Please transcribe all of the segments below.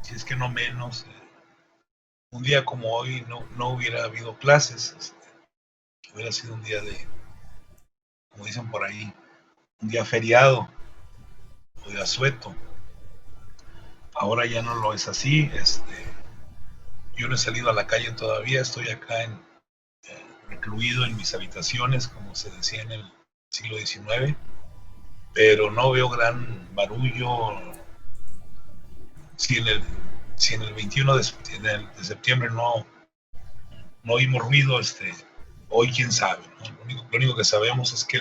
si es que no menos. Un día como hoy no hubiera habido clases, hubiera sido un día de, como dicen por ahí, un día feriado o de asueto. Ahora ya no lo es así. Yo no he salido a la calle todavía, estoy acá recluido en mis habitaciones, como se decía en el siglo XIX, pero no veo gran barullo. Si en el, si en el 21 de septiembre no oímos ruido, hoy quién sabe, ¿no? Lo único que sabemos es que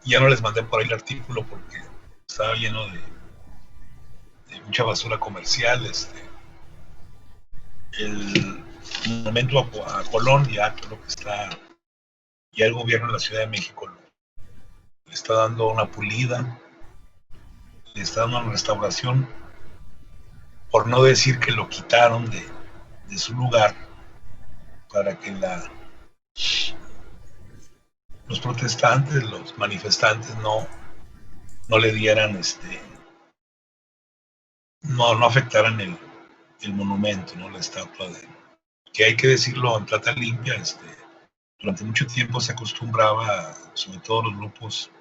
ya no les mandé por ahí el artículo porque estaba lleno de mucha basura comercial. El monumento a Colón ya creo que ya el gobierno de la Ciudad de México le está dando una pulida, le está dando una restauración, por no decir que lo quitaron de su lugar para que los protestantes, los manifestantes no le dieran, no afectaran el monumento, ¿no? La estatua que hay que decirlo en plata limpia, durante mucho tiempo se acostumbraba, sobre todo los grupos,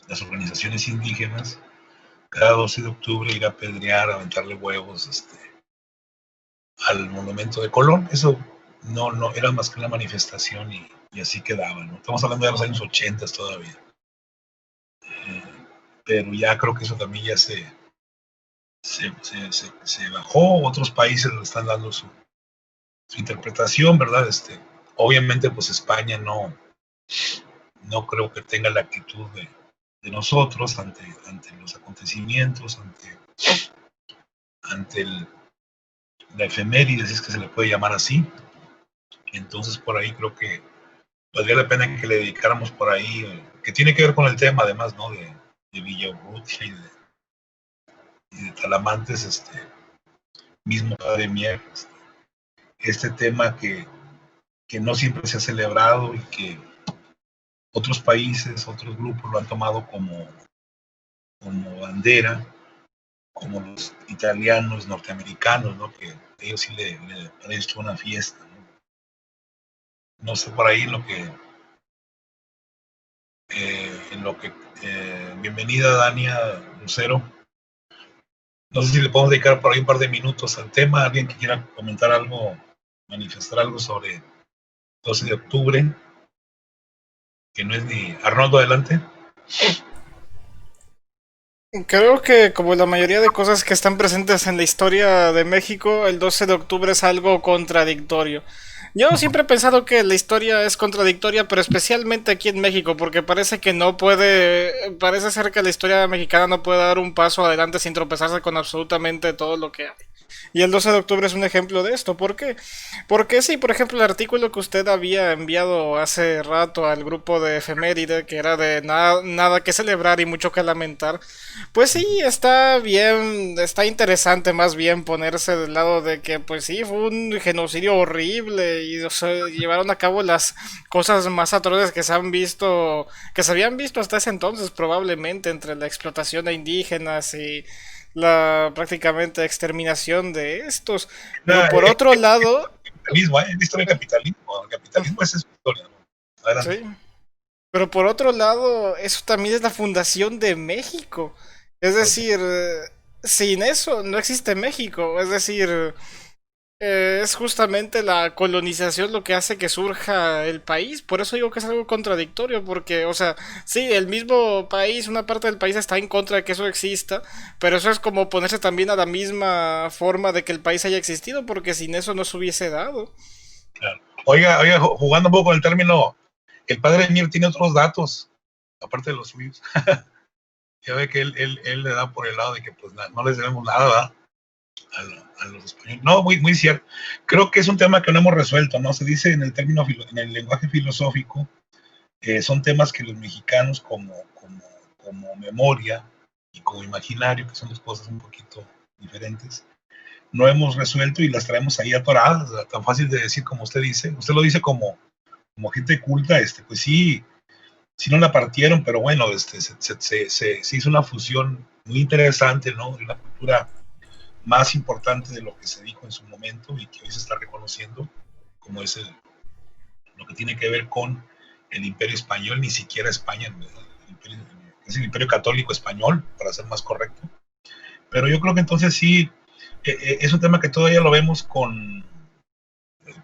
las organizaciones indígenas, cada 12 de octubre ir a apedrear, a aventarle huevos, al monumento de Colón. Eso no era más que una manifestación y así quedaba, ¿no? Estamos hablando de los años 80 todavía. Pero ya creo que eso también ya se bajó. Otros países le están dando su interpretación, ¿verdad? Obviamente, pues España no creo que tenga la actitud de nosotros ante los acontecimientos, ante la efeméride, si es que se le puede llamar así. Entonces, por ahí creo que valdría la pena que le dedicáramos por ahí, que tiene que ver con el tema, además, ¿no? De Villaurrutia y de Talamantes, mismo Padre Mier, este tema que no siempre se ha celebrado y que otros países, otros grupos lo han tomado como bandera, como los italianos, norteamericanos, ¿no? Que ellos sí le han hecho una fiesta, ¿no? No sé, por ahí bienvenida Dania Lucero. No sé si le podemos dedicar por ahí un par de minutos al tema, alguien que quiera comentar algo, manifestar algo sobre 12 de octubre, que no es ni Arnoldo, adelante. Creo que como la mayoría de cosas que están presentes en la historia de México, el 12 de octubre es algo contradictorio. Yo siempre he pensado que la historia es contradictoria, pero especialmente aquí en México, porque parece que no puede, parece ser que la historia mexicana no puede dar un paso adelante sin tropezarse con absolutamente todo lo que hay. Y el 12 de octubre es un ejemplo de esto. ¿Por qué? Porque sí, por ejemplo, el artículo que usted había enviado hace rato al grupo de efeméride, que era de nada que celebrar y mucho que lamentar, pues sí, está bien, está interesante más bien ponerse del lado de que, pues sí, fue un genocidio horrible y o sea, llevaron a cabo las cosas más atroces que se han visto, que se habían visto hasta ese entonces probablemente entre la explotación de indígenas y la prácticamente exterminación de estos. Pero por otro lado, Capitalismo, ¿eh? La historia del capitalismo. El capitalismo es su historia, ¿no? Adelante. sí, pero por otro lado, eso también es la fundación de México. Es Okay. decir, sin eso no existe México. Es decir, es justamente la colonización lo que hace que surja el país. Por eso digo que es algo contradictorio, porque, o sea, sí, el mismo país, una parte del país está en contra de que eso exista, pero eso es como ponerse también a la misma forma de que el país haya existido, porque sin eso no se hubiese dado. Claro. Oiga, jugando un poco con el término, el padre Mir tiene otros datos, aparte de los suyos. Ya ve que él le da por el lado de que pues no les debemos nada, ¿verdad? A los españoles. No, muy cierto. Creo que es un tema que no hemos resuelto, ¿no? Se dice en el término, en el lenguaje filosófico, son temas que los mexicanos como memoria y como imaginario, que son dos cosas un poquito diferentes, no hemos resuelto y las traemos ahí atoradas, tan fácil de decir como usted lo dice como gente culta, pues sí, sí no la partieron, pero bueno, se hizo una fusión muy interesante, ¿no? postura más importante de lo que se dijo en su momento y que hoy se está reconociendo, como es lo que tiene que ver con el Imperio Español, ni siquiera España, es el Imperio Católico Español, para ser más correcto. Pero yo creo que entonces sí, es un tema que todavía lo vemos con,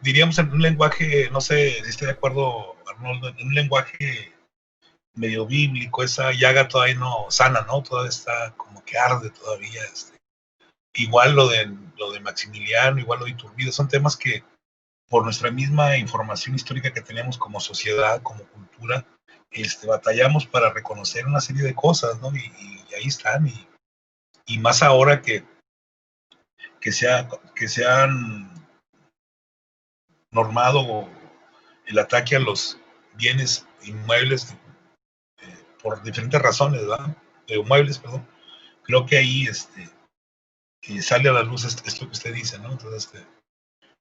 diríamos, en un lenguaje, no sé si estoy de acuerdo, Arnoldo, en un lenguaje medio bíblico, esa llaga todavía no sana, ¿no? Todavía está como que arde todavía. Igual lo de Maximiliano, igual lo de Iturbide, son temas que por nuestra misma información histórica que tenemos como sociedad, como cultura, batallamos para reconocer una serie de cosas, ¿no? Y ahí están, y más ahora que se han normado el ataque a los bienes inmuebles por diferentes razones, ¿verdad? Muebles, perdón. Creo que ahí sale a la luz esto que usted dice, ¿no? Entonces,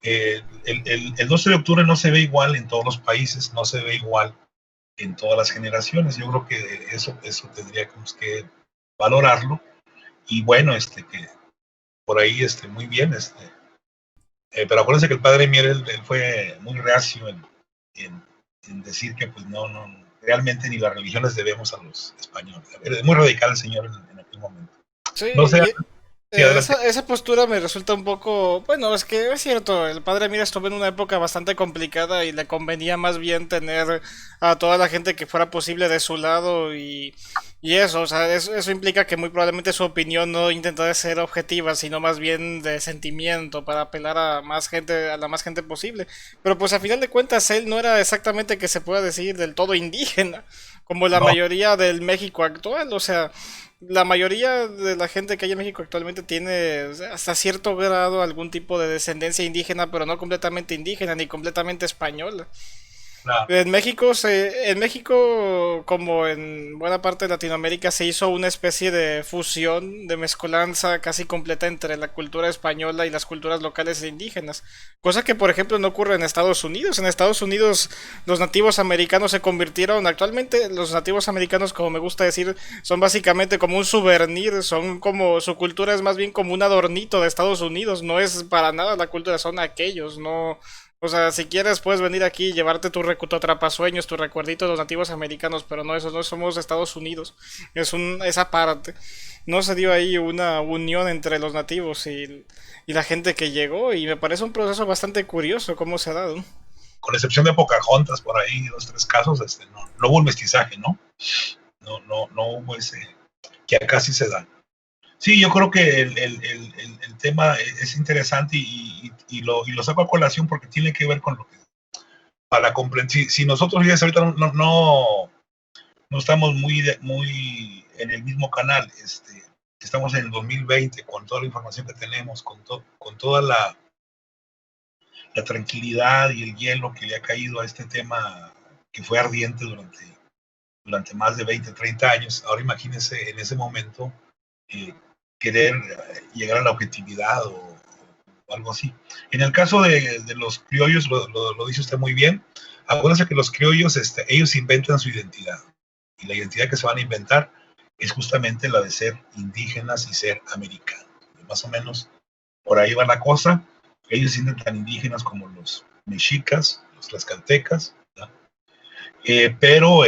el 12 de octubre no se ve igual en todos los países, no se ve igual en todas las generaciones. Yo creo que eso tendríamos que valorarlo. Y bueno, que por ahí, muy bien, pero acuérdense que el padre Mier, él fue muy reacio en decir que pues no, realmente ni las religiones debemos a los españoles. Es muy radical el señor en aquel momento. Sí, No sé, sí, adelante. esa postura me resulta un poco, bueno, es que es cierto, el padre Mira estuvo en una época bastante complicada y le convenía más bien tener a toda la gente que fuera posible de su lado y eso, o sea, eso implica que muy probablemente su opinión no intentara ser objetiva, sino más bien de sentimiento para apelar a más gente, a la más gente posible. Pero pues a final de cuentas él no era exactamente que se pueda decir del todo indígena, como la No, mayoría del México actual, o sea, la mayoría de la gente que hay en México actualmente tiene hasta cierto grado algún tipo de descendencia indígena, pero no completamente indígena ni completamente española. claro. En México, como en buena parte de Latinoamérica, se hizo una especie de fusión, de mezcolanza casi completa entre la cultura española y las culturas locales e indígenas. Cosa que, por ejemplo, no ocurre en Estados Unidos. En Estados Unidos, los nativos americanos se convirtieron, actualmente, los nativos americanos, como me gusta decir, son básicamente como un souvenir, son como, su cultura es más bien como un adornito de Estados Unidos, no es para nada la cultura, son aquellos, no. O sea, si quieres puedes venir aquí y llevarte tu atrapasueños, tu recuerdito de los nativos americanos, pero no, eso no somos Estados Unidos. Esa parte. No se dio ahí una unión entre los nativos y la gente que llegó, y me parece un proceso bastante curioso cómo se ha dado. Con excepción de Pocahontas, por ahí, 2, 3 casos, no hubo un mestizaje, ¿no? No hubo ese, que acá sí se da. Sí, yo creo que el tema es interesante y lo saco a colación porque tiene que ver con lo que, para comprender, si nosotros ya ahorita no estamos muy en el mismo canal, estamos en el 2020 con toda la información que tenemos, con toda la tranquilidad y el hielo que le ha caído a este tema que fue ardiente durante más de 20, 30 años. Ahora imagínense en ese momento querer llegar a la objetividad o algo así. En el caso de los criollos, lo dice usted muy bien. Acuérdense que los criollos, ellos inventan su identidad. Y la identidad que se van a inventar es justamente la de ser indígenas y ser americanos. Más o menos por ahí va la cosa. Ellos se sienten tan indígenas como los mexicas, los tlaxcaltecas, pero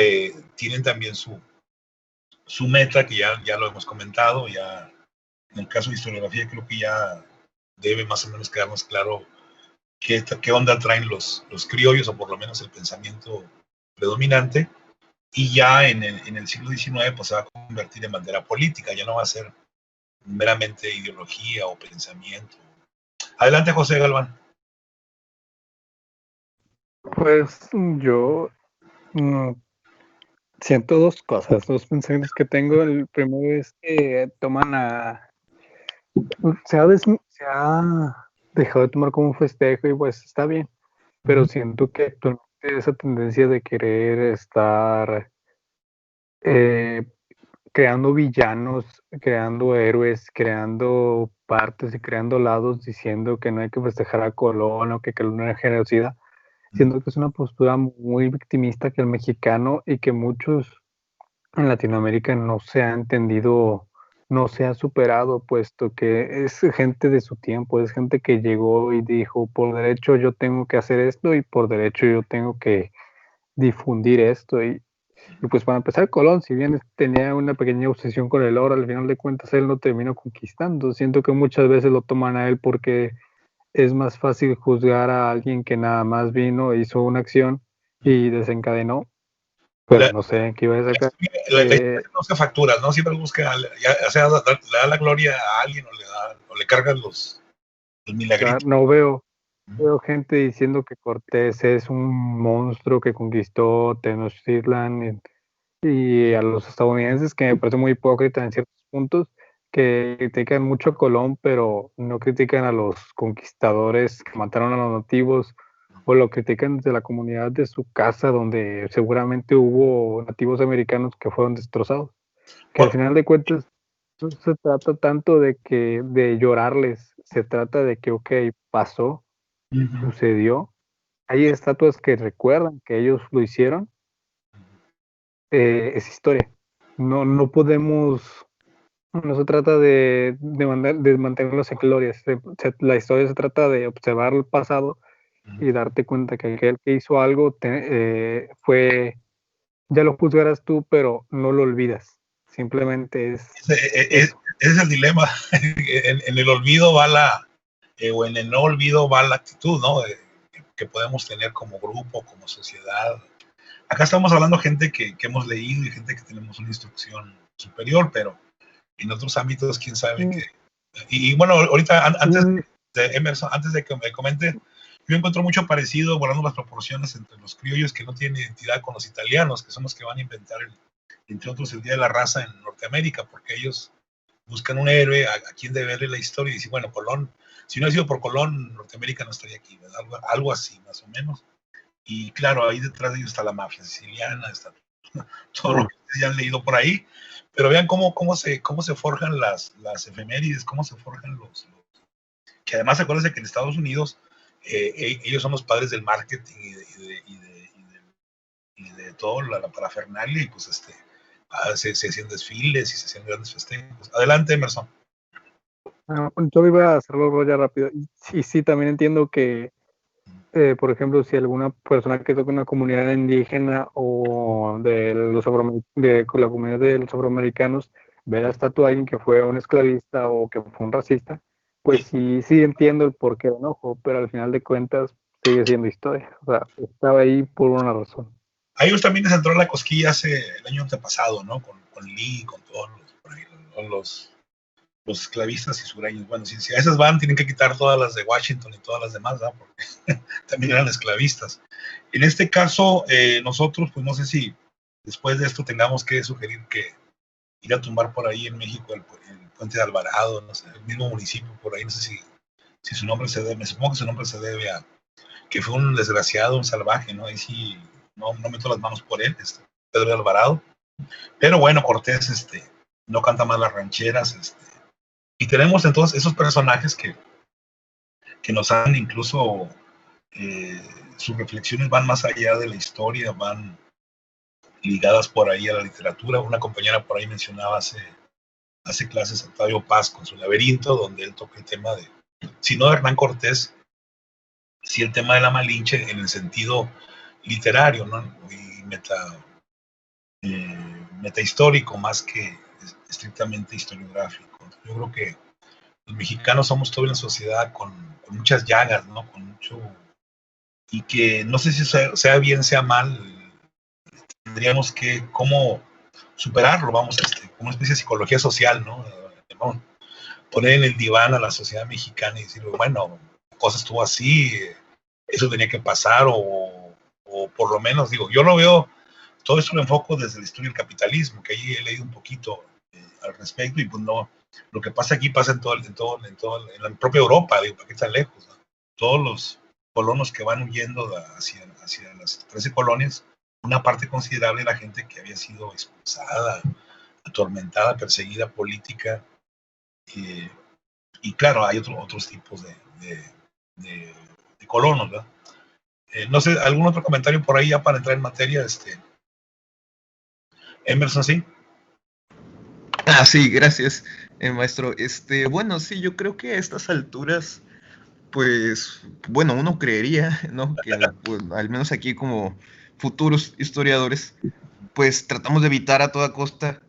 tienen también su meta, que ya lo hemos comentado, ya en el caso de historiografía creo que ya debe más o menos quedarnos claro qué onda traen los criollos, o por lo menos el pensamiento predominante, y ya en el siglo XIX pues se va a convertir en bandera política, ya no va a ser meramente ideología o pensamiento. Adelante, José Galván. Pues yo siento dos cosas, dos pensamientos que tengo. El primero es que se ha dejado de tomar como un festejo y pues está bien, pero siento que actualmente esa tendencia de querer estar creando villanos, creando héroes, creando partes y creando lados, diciendo que no hay que festejar a Colón o que no hay generosidad. Siento que es una postura muy victimista que el mexicano y que muchos en Latinoamérica no se ha entendido no se ha superado, puesto que es gente de su tiempo, es gente que llegó y dijo, por derecho yo tengo que hacer esto y por derecho yo tengo que difundir esto. Y pues para empezar, Colón, si bien tenía una pequeña obsesión con el oro, al final de cuentas él no terminó conquistando. Siento que muchas veces lo toman a él porque es más fácil juzgar a alguien que nada más vino, hizo una acción y desencadenó, pero La, no sé qué iba a sacar. la historia no se factura, ¿no? Siempre busca, ya sea le da la gloria a alguien o le cargan los milagritos. No veo gente diciendo que Cortés es un monstruo que conquistó Tenochtitlan y a los estadounidenses, que me parece muy hipócrita en ciertos puntos, que critican mucho a Colón, pero no critican a los conquistadores que mataron a los nativos, o lo critican desde la comunidad de su casa, donde seguramente hubo nativos americanos que fueron destrozados. Que al final de cuentas no se trata tanto de llorarles, se trata de que, ok, pasó, sucedió, hay estatuas que recuerdan que ellos lo hicieron, es historia. No podemos, no se trata de mantenerlos en gloria. La historia se trata de observar el pasado y darte cuenta que aquel que hizo algo fue, ya lo juzgarás tú, pero no lo olvidas. Simplemente es Ese es el dilema. En el olvido va o en el no olvido va la actitud, ¿no? Que podemos tener como grupo, como sociedad. Acá estamos hablando de gente que hemos leído y gente que tenemos una instrucción superior, pero en otros ámbitos, quién sabe qué. Y bueno, ahorita, antes de Emerson, antes de que me comente, yo encuentro mucho parecido, guardando las proporciones entre los criollos que no tienen identidad con los italianos, que son los que van a inventar, entre otros, el Día de la Raza en Norteamérica, porque ellos buscan un héroe a quien deberle la historia y dicen, bueno, Colón, si no ha sido por Colón, Norteamérica no estaría aquí, ¿verdad? Algo así, más o menos. Y claro, ahí detrás de ellos está la mafia siciliana, está todo lo que ustedes ya han leído por ahí, pero vean cómo se forjan las efemérides, cómo se forjan que además acuérdense que en Estados Unidos ellos son los padres del marketing y de todo la parafernalia, y pues se hacían desfiles y se hacían grandes festejos. Adelante, Emerson. Yo iba a hacerlo ya rápido. Y sí, también entiendo que por ejemplo, si alguna persona que toca una comunidad indígena o de la comunidad de los afroamericanos ve la estatua de alguien que fue un esclavista o que fue un racista, pues sí entiendo el porqué del enojo, pero al final de cuentas sigue siendo historia. O sea, estaba ahí por una razón. A ellos también les entró la cosquilla el año antepasado, ¿no? Con Lee, con todos los esclavistas y sureños. Bueno, si a esas van, tienen que quitar todas las de Washington y todas las demás, ¿no? Porque también eran esclavistas. En este caso, nosotros, pues no sé si después de esto tengamos que sugerir que ir a tumbar por ahí en México el puente de Alvarado, no sé, el mismo municipio por ahí, no sé si su nombre se debe, me supongo que su nombre se debe a que fue un desgraciado, un salvaje, ¿no? Ahí sí, no meto las manos por él, Pedro de Alvarado. Pero bueno, Cortés, no canta más las rancheras, y tenemos entonces esos personajes que nos han incluso, sus reflexiones van más allá de la historia, van ligadas por ahí a la literatura. Una compañera por ahí mencionaba hace clases a Octavio Paz con su Laberinto, donde él toca el tema de, si no de Hernán Cortés, sí el tema de la Malinche en el sentido literario, ¿no? Y metahistórico más que estrictamente historiográfico. Yo creo que los mexicanos somos toda una sociedad con muchas llagas, ¿no? Con mucho, y que no sé si sea bien, sea mal, tendríamos que cómo superarlo, vamos, como una especie de psicología social, ¿no? Poner en el diván a la sociedad mexicana y decir, bueno, la cosa estuvo así, eso tenía que pasar, o por lo menos, digo, yo lo veo, todo esto lo enfoco desde la historia del capitalismo, que ahí he leído un poquito al respecto, y pues no, lo que pasa aquí pasa en la propia Europa, digo, ¿para qué tan lejos? ¿No? Todos los colonos que van huyendo hacia las 13 colonias, una parte considerable de la gente que había sido expulsada, atormentada, perseguida política, y claro, hay otros tipos de colonos, ¿verdad? No sé, ¿algún otro comentario por ahí ya para entrar en materia? Emerson, ¿sí? Sí, gracias, maestro. Bueno, sí, yo creo que a estas alturas, pues, bueno, uno creería, ¿no? Que pues, al menos aquí como futuros historiadores, pues tratamos de evitar a toda costa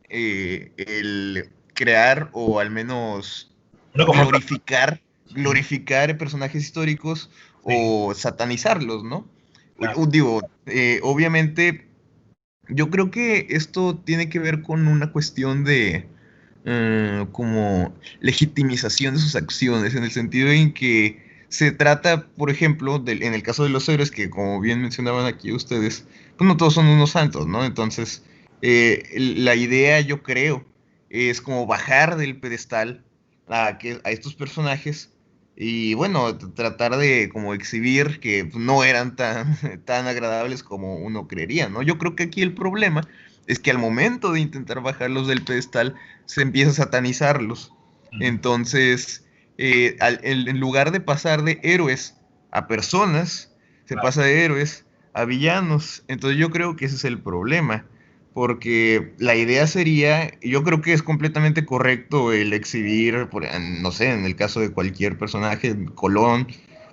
el crear o al menos Una confrontación. glorificar personajes históricos Sí, o satanizarlos, ¿no? claro. Digo, obviamente, yo creo que esto tiene que ver con una cuestión de como legitimización de sus acciones, en el sentido en que se trata, por ejemplo, en el caso de los héroes, que como bien mencionaban aquí ustedes, pues no todos son unos santos, ¿no? Entonces, la idea, yo creo, es como bajar del pedestal a estos personajes y bueno, tratar de como exhibir que no eran tan, tan agradables como uno creería, ¿no? Yo creo que aquí el problema es que al momento de intentar bajarlos del pedestal, se empieza a satanizarlos. Ujú. Entonces, en lugar de pasar de héroes a personas, se Claro. pasa de héroes a villanos. Entonces yo creo que ese es el problema. Porque la idea sería, yo creo que es completamente correcto el exhibir, no sé, en el caso de cualquier personaje, Colón,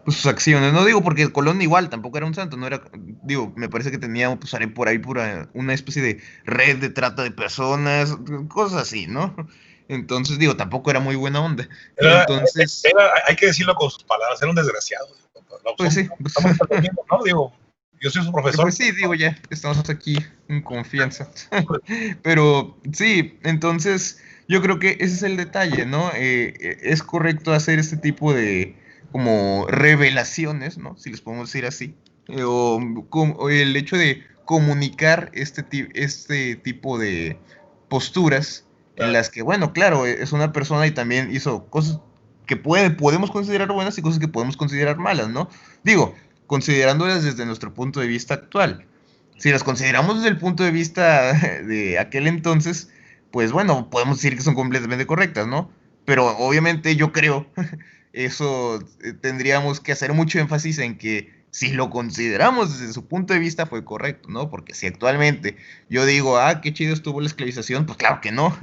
pues sus acciones. No digo porque Colón igual tampoco era un santo, no era, digo, me parece que tenía pues, por ahí una especie de red de trata de personas, cosas así, ¿no? Entonces, digo, tampoco era muy buena onda. Era, Entonces, hay que decirlo con sus palabras, era un desgraciado. pues sí, pues, Estamos aprendiendo, ¿no? Digo, yo soy su profesor. pues sí, digo ya, estamos aquí en confianza. Pero sí, entonces yo creo que ese es el detalle, ¿no? Es correcto hacer este tipo de como revelaciones, ¿no? Si les podemos decir así. O el hecho de comunicar este tipo de posturas en Claro. las que, bueno, claro, es una persona y también hizo cosas que podemos considerar buenas y cosas que podemos considerar malas, ¿no? Digo, considerándolas desde nuestro punto de vista actual. Si las consideramos desde el punto de vista de aquel entonces, pues bueno, podemos decir que son completamente correctas, ¿no? Pero obviamente yo creo, eso tendríamos que hacer mucho énfasis en que si lo consideramos desde su punto de vista fue correcto, ¿no? Porque si actualmente yo digo, qué chido estuvo la esclavización, pues claro que no.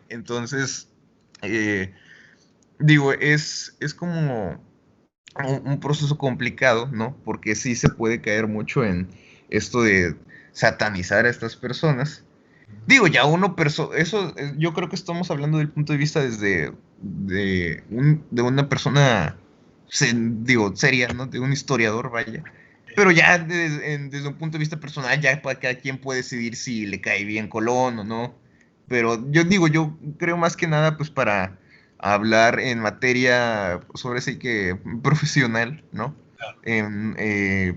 Entonces, eh, digo, es como un proceso complicado, ¿no? Porque sí se puede caer mucho en esto de satanizar a estas personas. Digo, ya eso yo creo que estamos hablando del punto de vista de una persona, digo, seria, ¿no? De un historiador, vaya. Pero ya desde un punto de vista personal, ya para cada quien puede decidir si le cae bien Colón o no. Pero yo digo, yo creo más que nada, pues para hablar en materia, sobre sí que profesional, ¿no? Claro.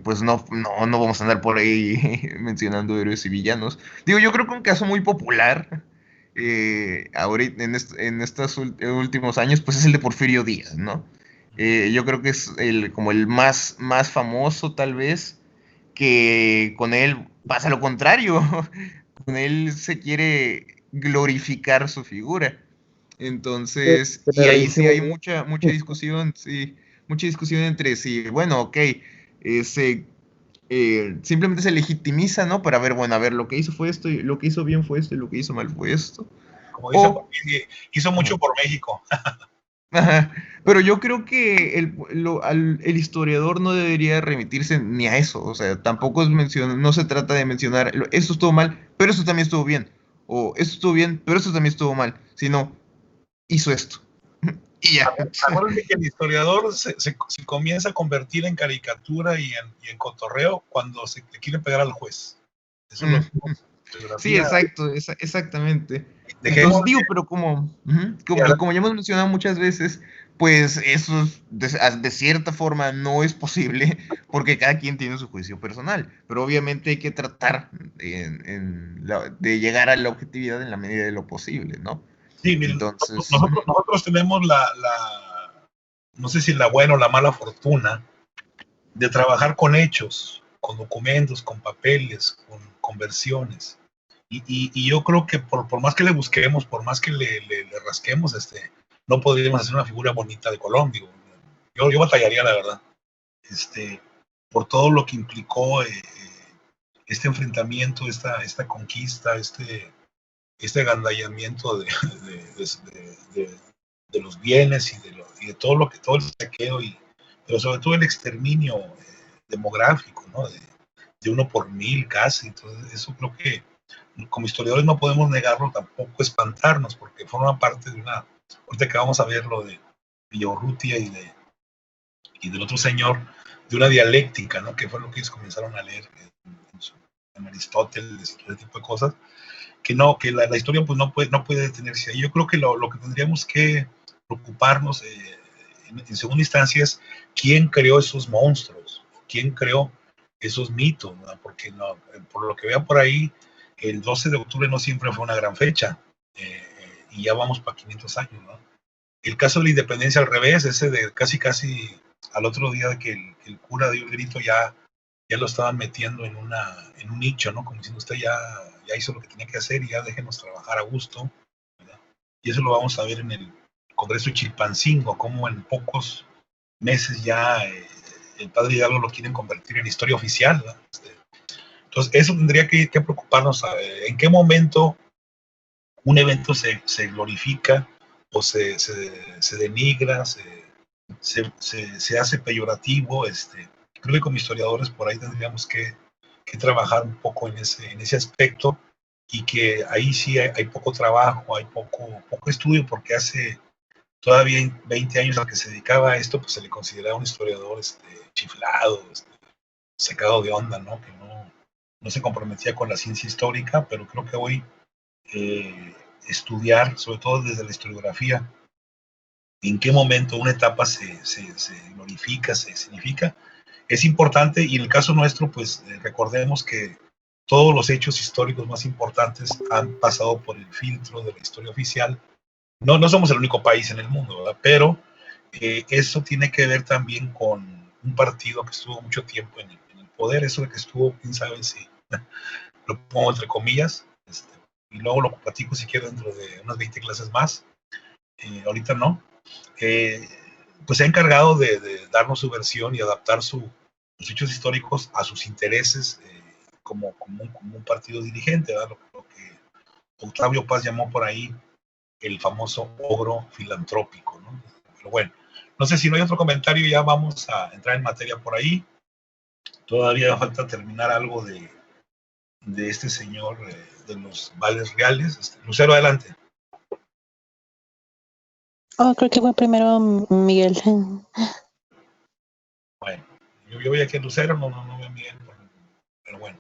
Pues no vamos a andar por ahí mencionando héroes y villanos. Digo, yo creo que un caso muy popular ahorita en estos últimos años, pues es el de Porfirio Díaz, ¿no? Yo creo que es como el más famoso, tal vez, que con él pasa lo contrario. Con él se quiere glorificar su figura. Entonces, y Tiene ahí sí rarísimo. hay mucha discusión, sí, mucha discusión entre si, bueno, ok, se simplemente se legitimiza, ¿no? Para ver, bueno, a ver, lo que hizo fue esto, y lo que hizo bien fue esto, y lo que hizo mal fue esto. Como dicen, O, hizo ajá, mucho por México. ajá, pero yo creo que el historiador no debería remitirse ni a eso, o sea, tampoco no se trata de mencionar, esto estuvo mal, pero esto también estuvo bien, o esto estuvo bien, pero esto también estuvo mal, sino hizo esto, y ya. Acuérdense que el historiador se comienza a convertir en caricatura y en cotorreo cuando se le quiere pegar al juez. Eso es lo que Sí, bibliografía. exacto, exactamente. Dejemos Entonces digo, pero como ya hemos mencionado muchas veses, pues eso de cierta forma no es posible porque cada quien tiene su juicio personal, pero obviamente hay que tratar de llegar a la objetividad en la medida de lo posible, ¿no? sí, miren, Entonces, nosotros tenemos no sé si la buena o la mala fortuna de trabajar con hechos, con documentos, con papeles, con versiones. Y yo creo que por más que le busquemos, por más que le rasquemos, no podríamos hacer una figura bonita de Colón. Digo, yo batallaría, la verdad, por todo lo que implicó este enfrentamiento, esta conquista, este agandallamiento de los bienes y de todo el saqueo, pero sobre todo el exterminio demográfico, ¿no? De 1 por 1000 casi. Entonces, eso creo que como historiadores no podemos negarlo, tampoco espantarnos, porque forma parte de una, ahorita que vamos a ver lo de Villaurrutia y del otro señor, de una dialéctica, ¿no? Que fue lo que ellos comenzaron a leer en Aristóteles, ese tipo de cosas, que la historia pues no puede detenerse ahí. Yo creo que lo que tendríamos que preocuparnos en segunda instancia es quién creó esos monstruos, quién creó esos mitos, ¿no? Porque por lo que veo por ahí, el 12 de octubre no siempre fue una gran fecha, y ya vamos para 500 años, ¿no? El caso de la independencia al revés, ese de casi al otro día de que el cura dio el grito, ya lo estaban metiendo en un nicho, ¿no? Como diciendo, usted ya hizo lo que tenía que hacer y ya déjenos trabajar a gusto, ¿verdad? Y eso lo vamos a ver en el Congreso de Chilpancingo, como en pocos meses ya el padre Hidalgo lo quieren convertir en historia oficial, ¿verdad? Entonces, eso tendría que preocuparnos, en qué momento un evento se glorifica o se denigra, se hace peyorativo. Creo que como historiadores por ahí tendríamos que trabajar un poco en ese aspecto, y que ahí sí hay poco trabajo, hay poco estudio, porque hace todavía 20 años al que se dedicaba a esto, pues se le consideraba un historiador chiflado, sacado de onda, ¿no? Que no se comprometía con la ciencia histórica, pero creo que hoy estudiar, sobre todo desde la historiografía, en qué momento una etapa se glorifica, se significa, es importante. Y en el caso nuestro, pues recordemos que todos los hechos históricos más importantes han pasado por el filtro de la historia oficial. No somos el único país en el mundo, ¿verdad? Pero eso tiene que ver también con un partido que estuvo mucho tiempo en el poder, eso de que estuvo, quién sabe si lo pongo entre comillas, y luego lo platico si quiero dentro de unas 20 clases más, ahorita no, pues se ha encargado de darnos su versión y adaptar sus hechos históricos a sus intereses, como un partido dirigente, ¿verdad? Lo que Octavio Paz llamó por ahí el famoso ogro filantrópico, ¿no? Pero bueno, no sé si no hay otro comentario, ya vamos a entrar en materia por ahí. Todavía falta terminar algo de este señor, de los vales reales. Lucero, adelante. Creo que fue primero Miguel. Bueno, yo voy aquí a Lucero, no veo a Miguel, pero bueno.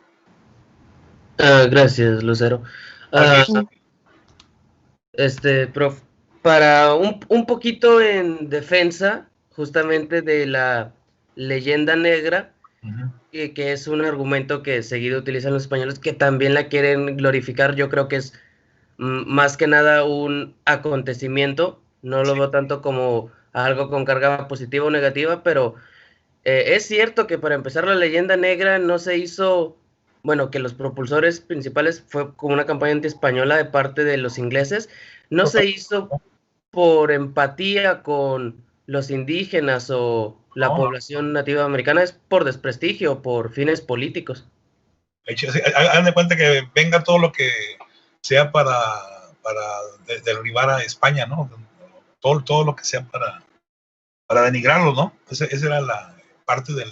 Gracias, Lucero. Prof, para un poquito en defensa justamente de la leyenda negra, que es un argumento que seguido utilizan los españoles, que también la quieren glorificar. Yo creo que es más que nada un acontecimiento, no lo veo tanto como algo con carga positiva o negativa, pero es cierto que para empezar la leyenda negra no se hizo, bueno, que los propulsores principales fue como una campaña anti-española de parte de los ingleses, no se hizo por empatía con los indígenas o la población nativa americana, es por desprestigio, por fines políticos. Hagan de cuenta que venga todo lo que sea para derribar a España, ¿no? Todo lo que sea para denigrarlo, ¿no? Esa era la parte de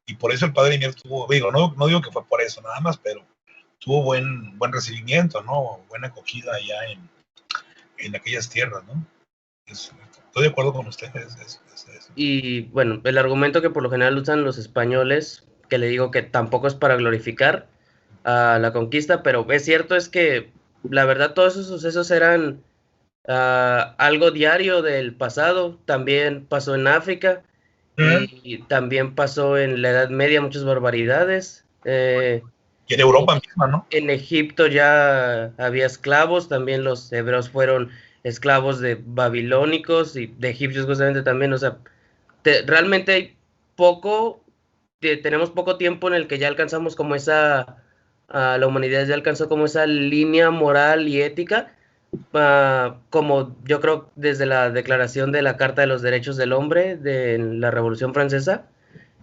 y por eso el padre Mier tuvo, no digo que fue por eso nada más, pero tuvo buen recibimiento, ¿no? Buena acogida allá en aquellas tierras, ¿no? Estoy de acuerdo con ustedes. Y bueno, el argumento que por lo general usan los españoles, que le digo que tampoco es para glorificar a la conquista, pero es cierto, es que la verdad todos esos sucesos eran algo diario del pasado. También pasó en África y también pasó en la Edad Media muchas barbaridades. Y en Europa misma, ¿no? En Egipto ya había esclavos, también los hebreos fueron esclavos de babilónicos y de egipcios justamente también. O sea, realmente hay tenemos poco tiempo en el que ya alcanzamos como la humanidad ya alcanzó como esa línea moral y ética, como yo creo desde la declaración de la Carta de los Derechos del Hombre de la Revolución Francesa,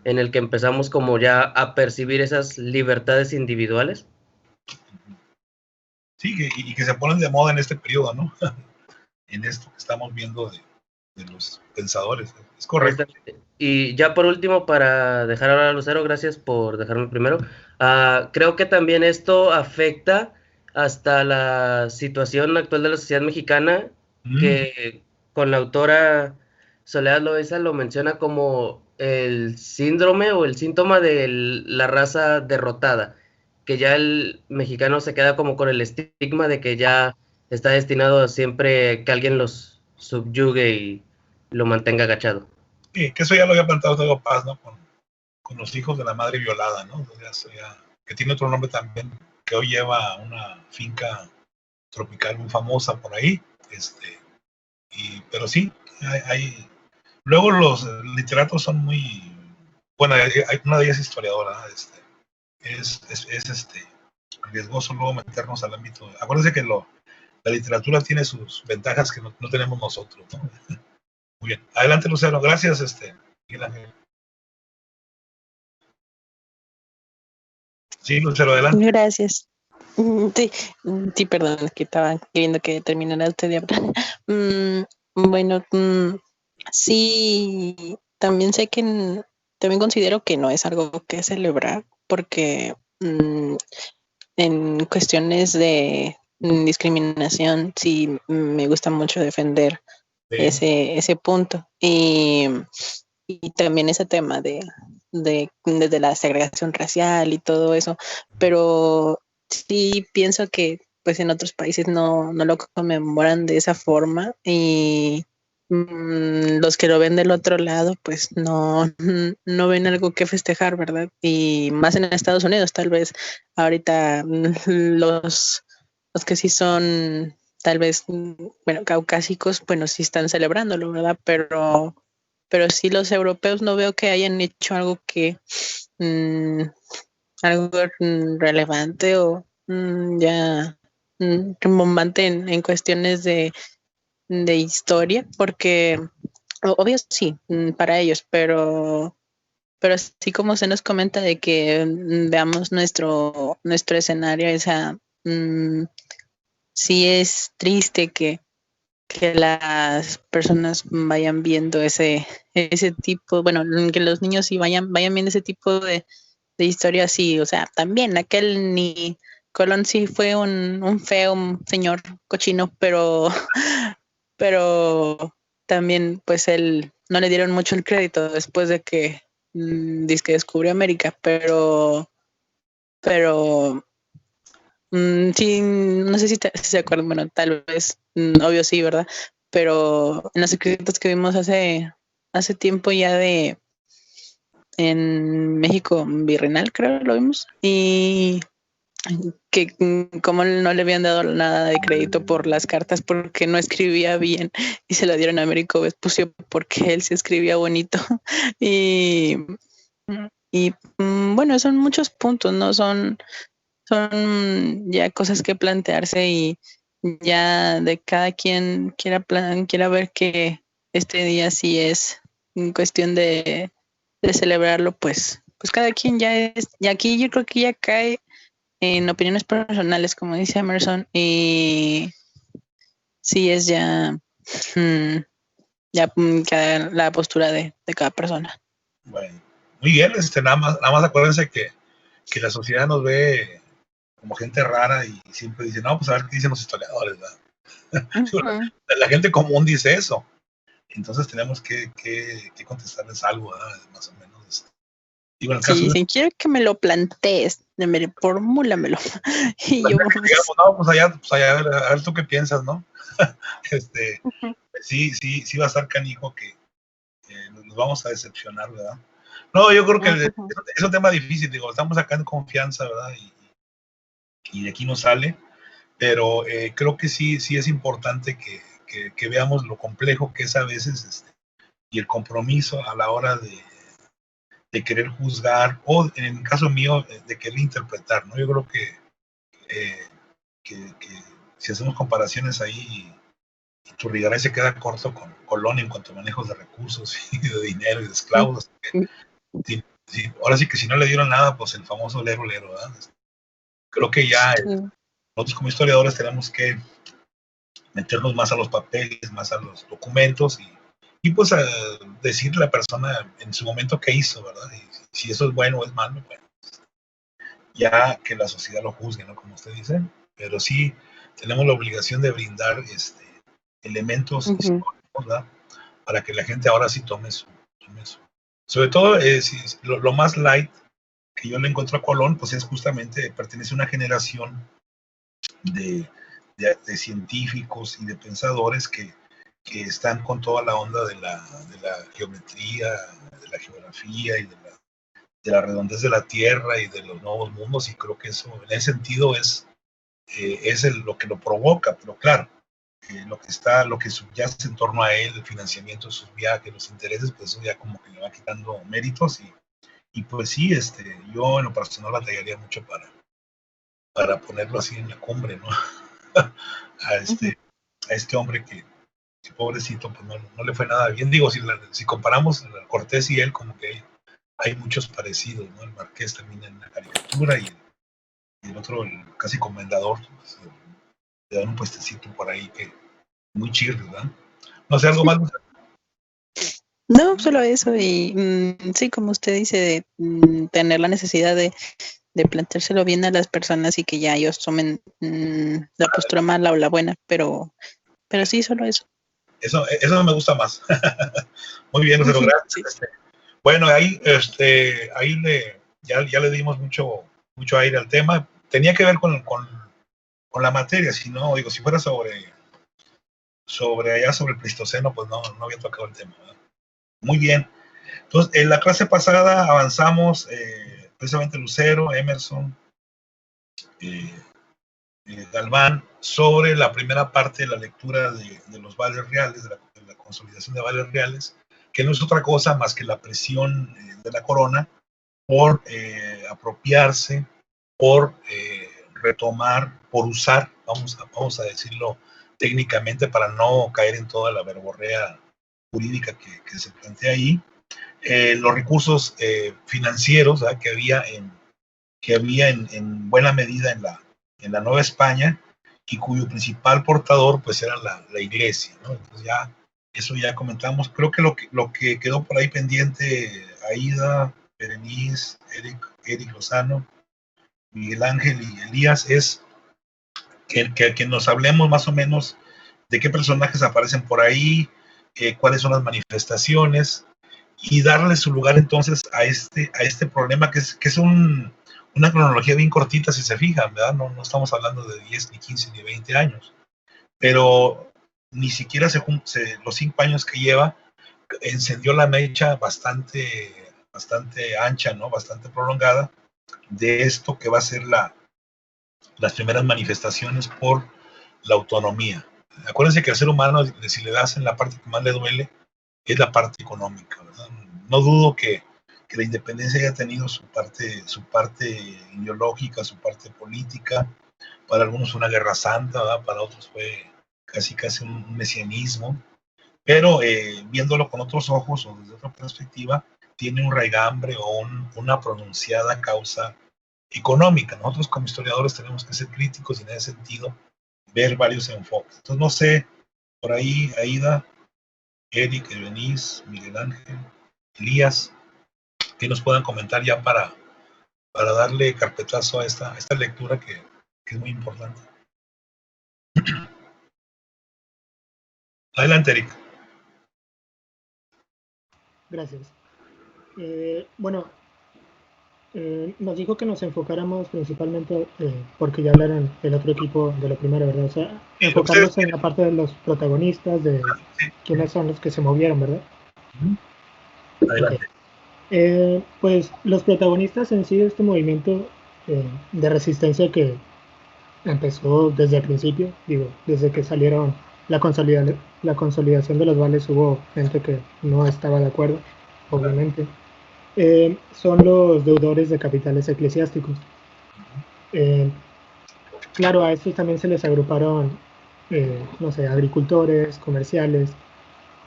en el que empezamos como ya a percibir esas libertades individuales. Sí, y que se ponen de moda en este periodo, ¿no? En esto que estamos viendo de los pensadores. Es correcto. Y ya por último, para dejar hablar a Lucero, gracias por dejarme primero. Creo que también esto afecta hasta la situación actual de la sociedad mexicana, que con la autora Soledad Loaiza lo menciona como el síndrome o el síntoma de la raza derrotada, que ya el mexicano se queda como con el estigma de que ya está destinado a siempre que alguien los subyugue y lo mantenga agachado. Sí, que eso ya lo había plantado Tego Paz, ¿no? Con los hijos de la madre violada, ¿no? Que tiene otro nombre también, que hoy lleva una finca tropical muy famosa por ahí. Pero sí, hay. Luego los literatos son muy. Bueno, una de ellas es historiadora. Es riesgoso luego meternos al ámbito. Acuérdense que la literatura tiene sus ventajas que no tenemos nosotros, ¿no? Muy bien. Adelante, Lucero. Gracias, Miguel Ángel. Sí, Lucero, adelante. Gracias. Sí, perdón, que estaba queriendo que terminara usted de hablar. Bueno, sí, también sé que también considero que no es algo que celebrar, porque en cuestiones de discriminación sí me gusta mucho defender ese punto. Y también ese tema desde la segregación racial y todo eso, pero sí pienso que pues en otros países no lo conmemoran de esa forma y los que lo ven del otro lado pues no ven algo que festejar, ¿verdad? Y más en Estados Unidos, tal vez ahorita los que sí son tal vez, bueno, caucásicos, bueno, sí están celebrándolo, ¿verdad? Pero sí los europeos no veo que hayan hecho algo algo relevante o ya bombante en cuestiones de historia, porque obvio sí, para ellos, pero así como se nos comenta de que veamos nuestro escenario, sí es triste que las personas vayan viendo ese tipo, bueno, que los niños sí vayan viendo ese tipo de historias, sí, o sea, también aquel ni Colón sí fue un feo, un señor cochino, pero también pues él no le dieron mucho el crédito después de que dice que descubrió América, pero sí, no sé si se acuerdan, bueno, tal vez, obvio sí, ¿verdad? Pero en los escritos que vimos hace tiempo ya en México Virreinal, creo, lo vimos, y que como no le habían dado nada de crédito por las cartas porque no escribía bien y se la dieron a Américo Vespucio porque él sí escribía bonito y bueno, son muchos puntos, ¿no? Son ya cosas que plantearse y ya de cada quien quiera ver que este día sí es en cuestión de celebrarlo, pues cada quien ya es, y aquí yo creo que ya cae en opiniones personales, como dice Emerson, y sí es ya la postura de cada persona. Bueno, muy bien, nada más acuérdense que la sociedad nos ve como gente rara y siempre dice, no, pues a ver qué dicen los historiadores, ¿verdad? La gente común dice eso. Entonces tenemos que contestarles algo, ¿verdad? Más o menos. Y bueno, si quiero que me lo plantees, formúlamelo. Y yo, digamos, no, pues allá a ver tú qué piensas, ¿no? Sí va a estar canijo que nos vamos a decepcionar, ¿verdad? No, yo creo que es un tema difícil, digo, estamos acá en confianza, ¿verdad? Y de aquí no sale, pero creo que sí es importante que veamos lo complejo que es a veces y el compromiso a la hora de querer juzgar o en el caso mío de querer interpretar, ¿no? Yo creo que si hacemos comparaciones ahí, Turrigaray se queda corto con Colón en cuanto a manejos de recursos y de dinero y de esclavos. Ahora sí que si no le dieron nada, pues el famoso lero, ¿verdad? Creo que ya nosotros como historiadores tenemos que meternos más a los papeles, más a los documentos y pues a decirle a la persona en su momento qué hizo, ¿verdad? Y si eso es bueno o es malo, bueno, ya que la sociedad lo juzgue, ¿no? Como usted dice, pero sí tenemos la obligación de brindar elementos históricos, ¿verdad? Para que la gente ahora sí tome su. Sobre todo, lo más light que yo le encuentro a Colón, pues es justamente, pertenece a una generación de científicos y de pensadores que están con toda la onda de la geometría, de la geografía y de la redondez de la Tierra y de los nuevos mundos, y creo que eso, en ese sentido, es lo que lo provoca, pero claro, lo que subyace en torno a él, el financiamiento de sus viajes, los intereses, pues eso ya como que le va quitando méritos, y pues sí, yo en lo personal batallaría mucho para ponerlo así en la cumbre, ¿no? a este hombre que pobrecito, pues no le fue nada bien. Digo, si comparamos a Cortés y él, como que hay muchos parecidos, ¿no? El Marqués también en la caricatura y el otro, el casi comendador, pues, le dan un puestecito por ahí que muy chido, ¿verdad? No sé, algo más. No, solo eso. Y sí, como usted dice, tener la necesidad de planteárselo bien a las personas y que ya ellos tomen la postura mala o la buena, pero sí, solo eso. Eso me gusta más. Muy bien, Lucero, gracias. Sí. Bueno, ahí ya le dimos mucho aire al tema. Tenía que ver con la materia, si no, digo, si fuera sobre el Pleistoceno, pues no había tocado el tema, ¿verdad? Muy bien. Entonces, en la clase pasada avanzamos precisamente Lucero, Emerson, Galván, sobre la primera parte de la lectura de los vales reales, de la consolidación de vales reales, que no es otra cosa más que la presión de la corona por apropiarse, por retomar, por usar, vamos a decirlo técnicamente para no caer en toda la verborrea jurídica que se plantea ahí, los recursos financieros, ¿verdad? que había en buena medida en la Nueva España, y cuyo principal portador pues era la iglesia, ¿no? Entonces eso ya comentamos. Creo que lo que quedó por ahí pendiente, Aida, Berenice, Eric Lozano, Miguel Ángel y Elías, es que nos hablemos más o menos de qué personajes aparecen por ahí, cuáles son las manifestaciones, y darle su lugar entonces a este problema que es una cronología bien cortita, si se fijan, ¿verdad? No estamos hablando de 10, ni 15, ni 20 años, pero ni siquiera los 5 años que lleva encendió la mecha bastante ancha, ¿no? Bastante prolongada de esto que va a ser las primeras manifestaciones por la autonomía. Acuérdense que al ser humano, si le das en la parte que más le duele, es la parte económica, ¿verdad? No dudo que la independencia haya tenido su parte ideológica, su parte política. Para algunos fue una guerra santa, ¿verdad? Para otros fue casi un mesianismo, pero viéndolo con otros ojos o desde otra perspectiva, tiene un raigambre o una pronunciada causa económica. Nosotros como historiadores tenemos que ser críticos y en ese sentido ver varios enfoques. Entonces no sé, por ahí Aida, Eric, Berenice, Miguel Ángel, Elías, que nos puedan comentar ya para darle carpetazo a esta lectura que es muy importante. Adelante, Eric. Gracias. Nos dijo que nos enfocáramos principalmente, porque ya hablaron el otro equipo de la primera, ¿verdad? O sea, enfocarnos en la parte de los protagonistas, de quiénes son los que se movieron, ¿verdad? Adelante. Okay. Pues los protagonistas en sí de este movimiento de resistencia que empezó desde el principio, desde que salieron la consolidación de los vales, hubo gente que no estaba de acuerdo, obviamente. Son los deudores de capitales eclesiásticos. Claro, a estos también se les agruparon, agricultores, comerciales,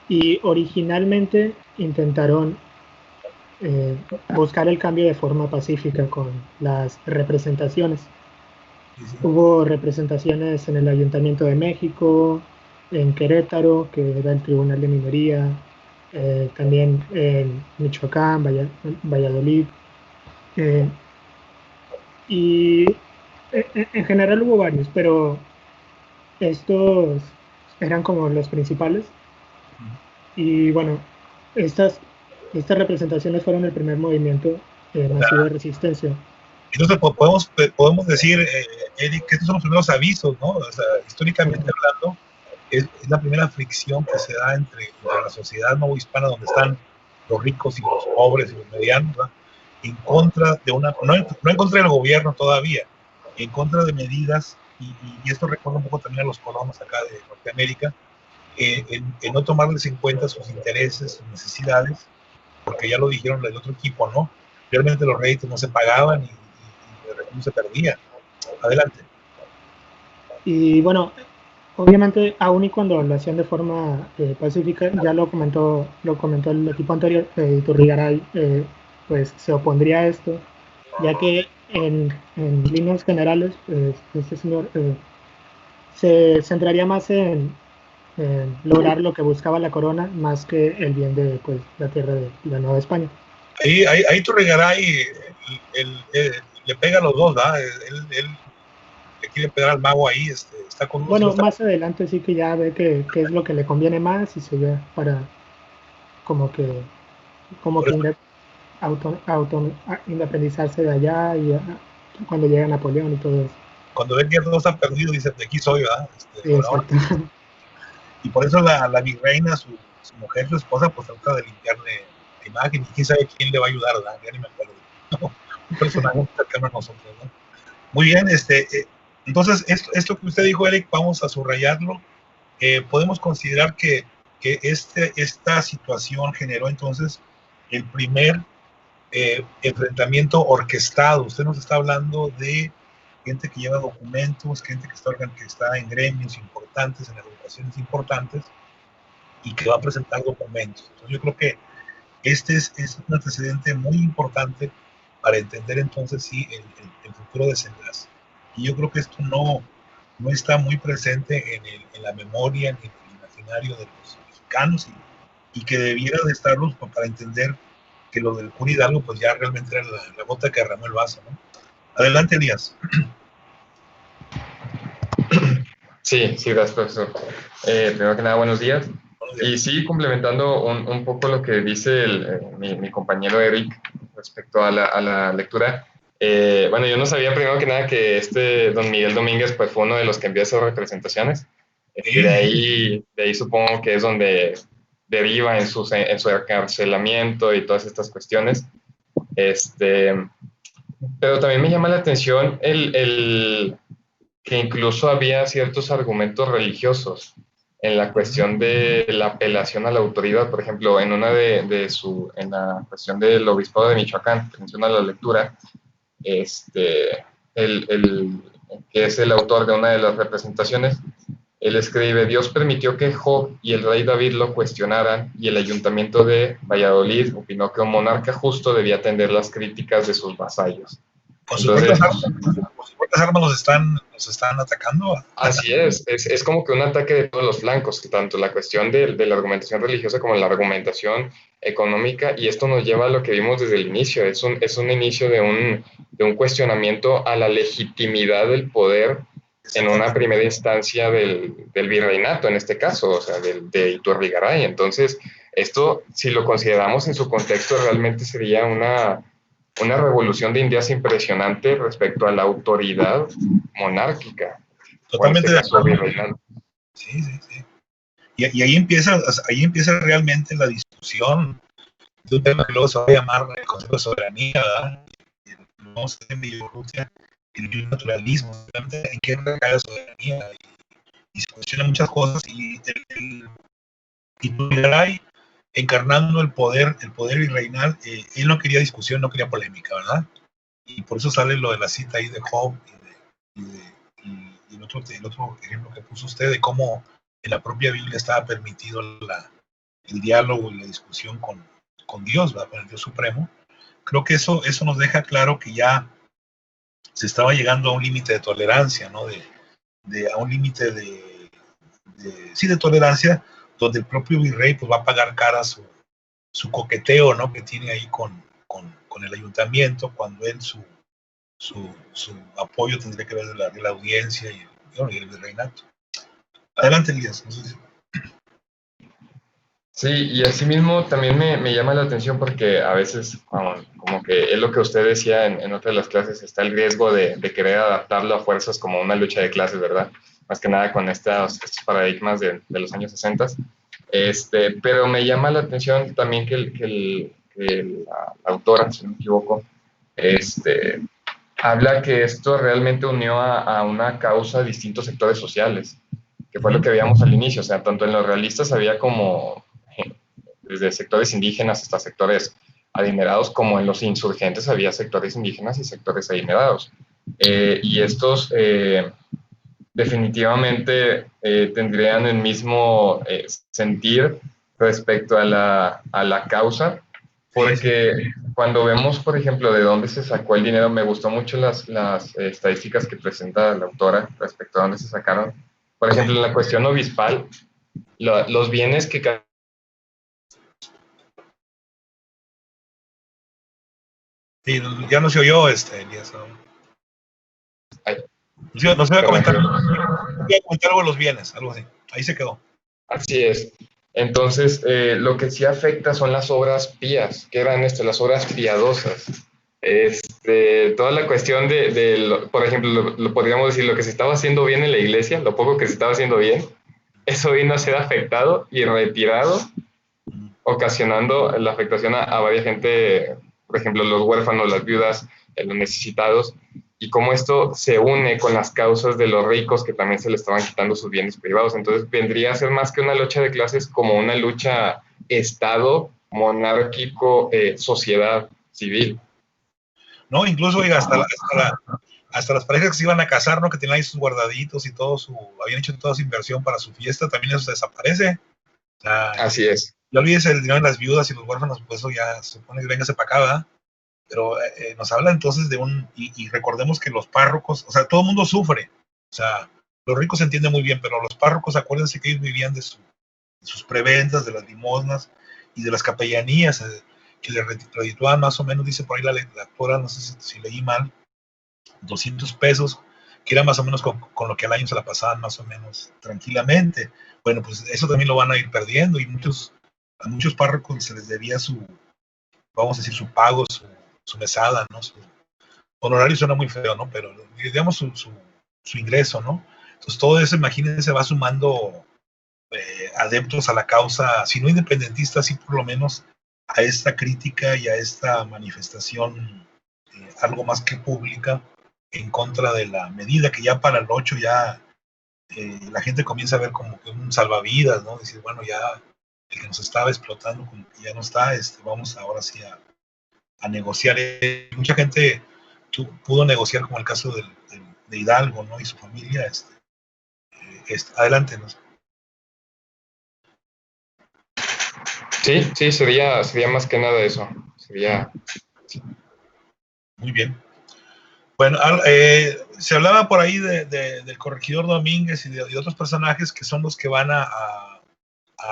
y originalmente intentaron buscar el cambio de forma pacífica con las representaciones. Hubo representaciones en el Ayuntamiento de México, en Querétaro, que era el Tribunal de Minería, también en Michoacán, Valladolid. Y en general hubo varios, pero estos eran como los principales. Y bueno, estas representaciones fueron el primer movimiento masivo de resistencia. Entonces podemos decir, Eric, que estos son los primeros avisos, ¿no? O sea, históricamente hablando, es la primera fricción que se da entre la sociedad novohispana, donde están los ricos y los pobres y los medianos, ¿verdad? En contra de no en contra del gobierno todavía, en contra de medidas, y esto recuerda un poco también a los colonos acá de Norteamérica, en no tomarles en cuenta sus intereses, sus necesidades, porque ya lo dijeron el otro equipo, ¿no? Realmente los réditos no se pagaban y el recurso se perdía. Adelante. Y bueno, obviamente, aún y cuando lo hacían de forma pacífica, ya lo comentó el equipo anterior, Iturrigaray, pues se opondría a esto, ya que en líneas generales, este señor se centraría más en lograr lo que buscaba la corona, más que el bien de pues, la tierra de la Nueva España. Ahí Iturrigaray le pega a los dos, ¿verdad? Él le quiere pegar al mago ahí, está con unos. Bueno, más adelante sí que ya ve que es lo que le conviene más y se ve para como que independizarse de allá y cuando llega Napoleón y todo eso. Cuando ve que todo está perdido, dice, de aquí soy, ¿verdad? Sí, exacto. Y por eso la virreina, su mujer, su esposa, pues trata de limpiarle la imagen, y quién sabe quién le va a ayudar, ¿verdad? Ya ni me acuerdo. Un personaje cercano a nosotros, ¿no? Muy bien, entonces, esto que usted dijo, Eric, vamos a subrayarlo. Podemos considerar que esta situación generó entonces el primer enfrentamiento orquestado. Usted nos está hablando de gente que lleva documentos, gente que está en gremios importantes, en agrupaciones importantes, y que va a presentar documentos. Entonces yo creo que este es un antecedente muy importante para entender entonces sí el futuro desenlace. Y yo creo que esto no está muy presente en la memoria ni en el imaginario de los mexicanos, y que debiera de estarlo para entender que lo del cura Hidalgo pues ya realmente era la gota que derramó el vaso, ¿no? Adelante, Elías. Sí, gracias, profesor. Primero que nada, buenos días. Y sí, complementando un poco lo que dice mi compañero Eric respecto a la lectura. Bueno, yo no sabía primero que nada que don Miguel Domínguez pues, fue uno de los que envió esas representaciones. De ahí supongo que es donde deriva en su encarcelamiento y todas estas cuestiones. Pero también me llama la atención que incluso había ciertos argumentos religiosos en la cuestión de la apelación a la autoridad. Por ejemplo, en una en la cuestión del obispado de Michoacán, que menciona la lectura, que es el autor de una de las representaciones, él escribe: Dios permitió que Job y el rey David lo cuestionaran, y el ayuntamiento de Valladolid opinó que un monarca justo debía atender las críticas de sus vasallos. Entonces, ¿cuántas armas nos están atacando? Así es como que un ataque de todos los flancos, tanto la cuestión de la argumentación religiosa como la argumentación económica, y esto nos lleva a lo que vimos desde el inicio. Es un inicio de un cuestionamiento a la legitimidad del poder en una primera instancia del virreinato, en este caso, o sea, de Iturrigaray. Entonces, esto, si lo consideramos en su contexto, realmente sería una revolución de ideas impresionante respecto a la autoridad monárquica. Totalmente de acuerdo. Sí. Y ahí empieza realmente la discusión de un tema que luego se va a llamar el concepto de soberanía, ¿verdad? Vamos a ver en Rusia el naturalismo, realmente en qué recae la soberanía, y se cuestionan muchas cosas, y Iturrigaray, encarnando el poder virreinal, él no quería discusión, no quería polémica, ¿verdad? Y por eso sale lo de la cita ahí de Job y el otro ejemplo que puso usted, de cómo en la propia Biblia estaba permitido el diálogo y la discusión con Dios, ¿verdad? Con el Dios Supremo. Creo que eso nos deja claro que ya se estaba llegando a un límite de tolerancia, ¿no? A un límite de tolerancia, donde el propio virrey pues va a pagar cara su coqueteo, ¿no? Que tiene ahí con el ayuntamiento, cuando él su apoyo tendría que ver de la audiencia y el virreinato. Adelante, Elías. No sé si... Sí, y asimismo también me llama la atención porque a veces, como que es lo que usted decía en otra de las clases, está el riesgo de querer adaptarlo a fuerzas como una lucha de clases, ¿verdad? Más que nada con estos paradigmas de los años 60. Pero me llama la atención también que la autora, si no me equivoco, habla que esto realmente unió a una causa distintos sectores sociales, que fue lo que veíamos al inicio. O sea, tanto en los realistas había como desde sectores indígenas hasta sectores adinerados, como en los insurgentes había sectores indígenas y sectores adinerados. Y estos definitivamente tendrían el mismo sentir respecto a la causa, porque cuando vemos, por ejemplo, de dónde se sacó el dinero, me gustó mucho las estadísticas que presenta la autora respecto a dónde se sacaron. Por ejemplo, en la cuestión obispal, los bienes que... Sí, ya no se oyó, Elías. No se va a comentar. Voy a comentar algo de los bienes, algo así. Ahí se quedó. Así es. Entonces, lo que sí afecta son las obras pías, que eran las obras piadosas. Toda la cuestión por ejemplo, lo podríamos decir, lo que se estaba haciendo bien en la iglesia, lo poco que se estaba haciendo bien, eso vino a ser afectado y retirado, ocasionando la afectación a varias gente, por ejemplo, los huérfanos, las viudas, los necesitados, y cómo esto se une con las causas de los ricos que también se le estaban quitando sus bienes privados. Entonces vendría a ser más que una lucha de clases, como una lucha Estado, monárquico, sociedad civil. No, incluso, oiga, hasta las parejas que se iban a casar, ¿no? Que tenían ahí sus guardaditos y habían hecho toda su inversión para su fiesta, también eso desaparece. O sea, así es. Ya olvídese el dinero de las viudas y los huérfanos, pues eso ya se supone que véngase para acá, ¿verdad? Pero nos habla entonces de y recordemos que los párrocos, o sea, todo el mundo sufre. O sea, los ricos se entienden muy bien, pero los párrocos, acuérdense que ellos vivían de sus prebendas, de las limosnas y de las capellanías, que le redituaban más o menos, dice por ahí la autora, no sé si leí mal, 200 pesos, que era más o menos con lo que al año se la pasaban más o menos tranquilamente. Bueno, pues eso también lo van a ir perdiendo, y a muchos párrocos se les debía vamos a decir, su pago, su mesada, ¿no? Su honorario suena muy feo, ¿no? Pero digamos su ingreso, ¿no? Entonces todo eso, imagínense, va sumando adeptos a la causa, si no independentista, sí por lo menos a esta crítica y a esta manifestación algo más que pública en contra de la medida, que ya para el 8 ya la gente comienza a ver como que un salvavidas, ¿no? Decir, bueno, ya el que nos estaba explotando como que ya no está, vamos ahora sí a negociar. Mucha gente pudo negociar, como el caso de Hidalgo, ¿no? Y su familia. Adelante, ¿no? Sí, sería más que nada eso. Sí. Muy bien. Bueno, se hablaba por ahí del corregidor Domínguez y de otros personajes que son los que van a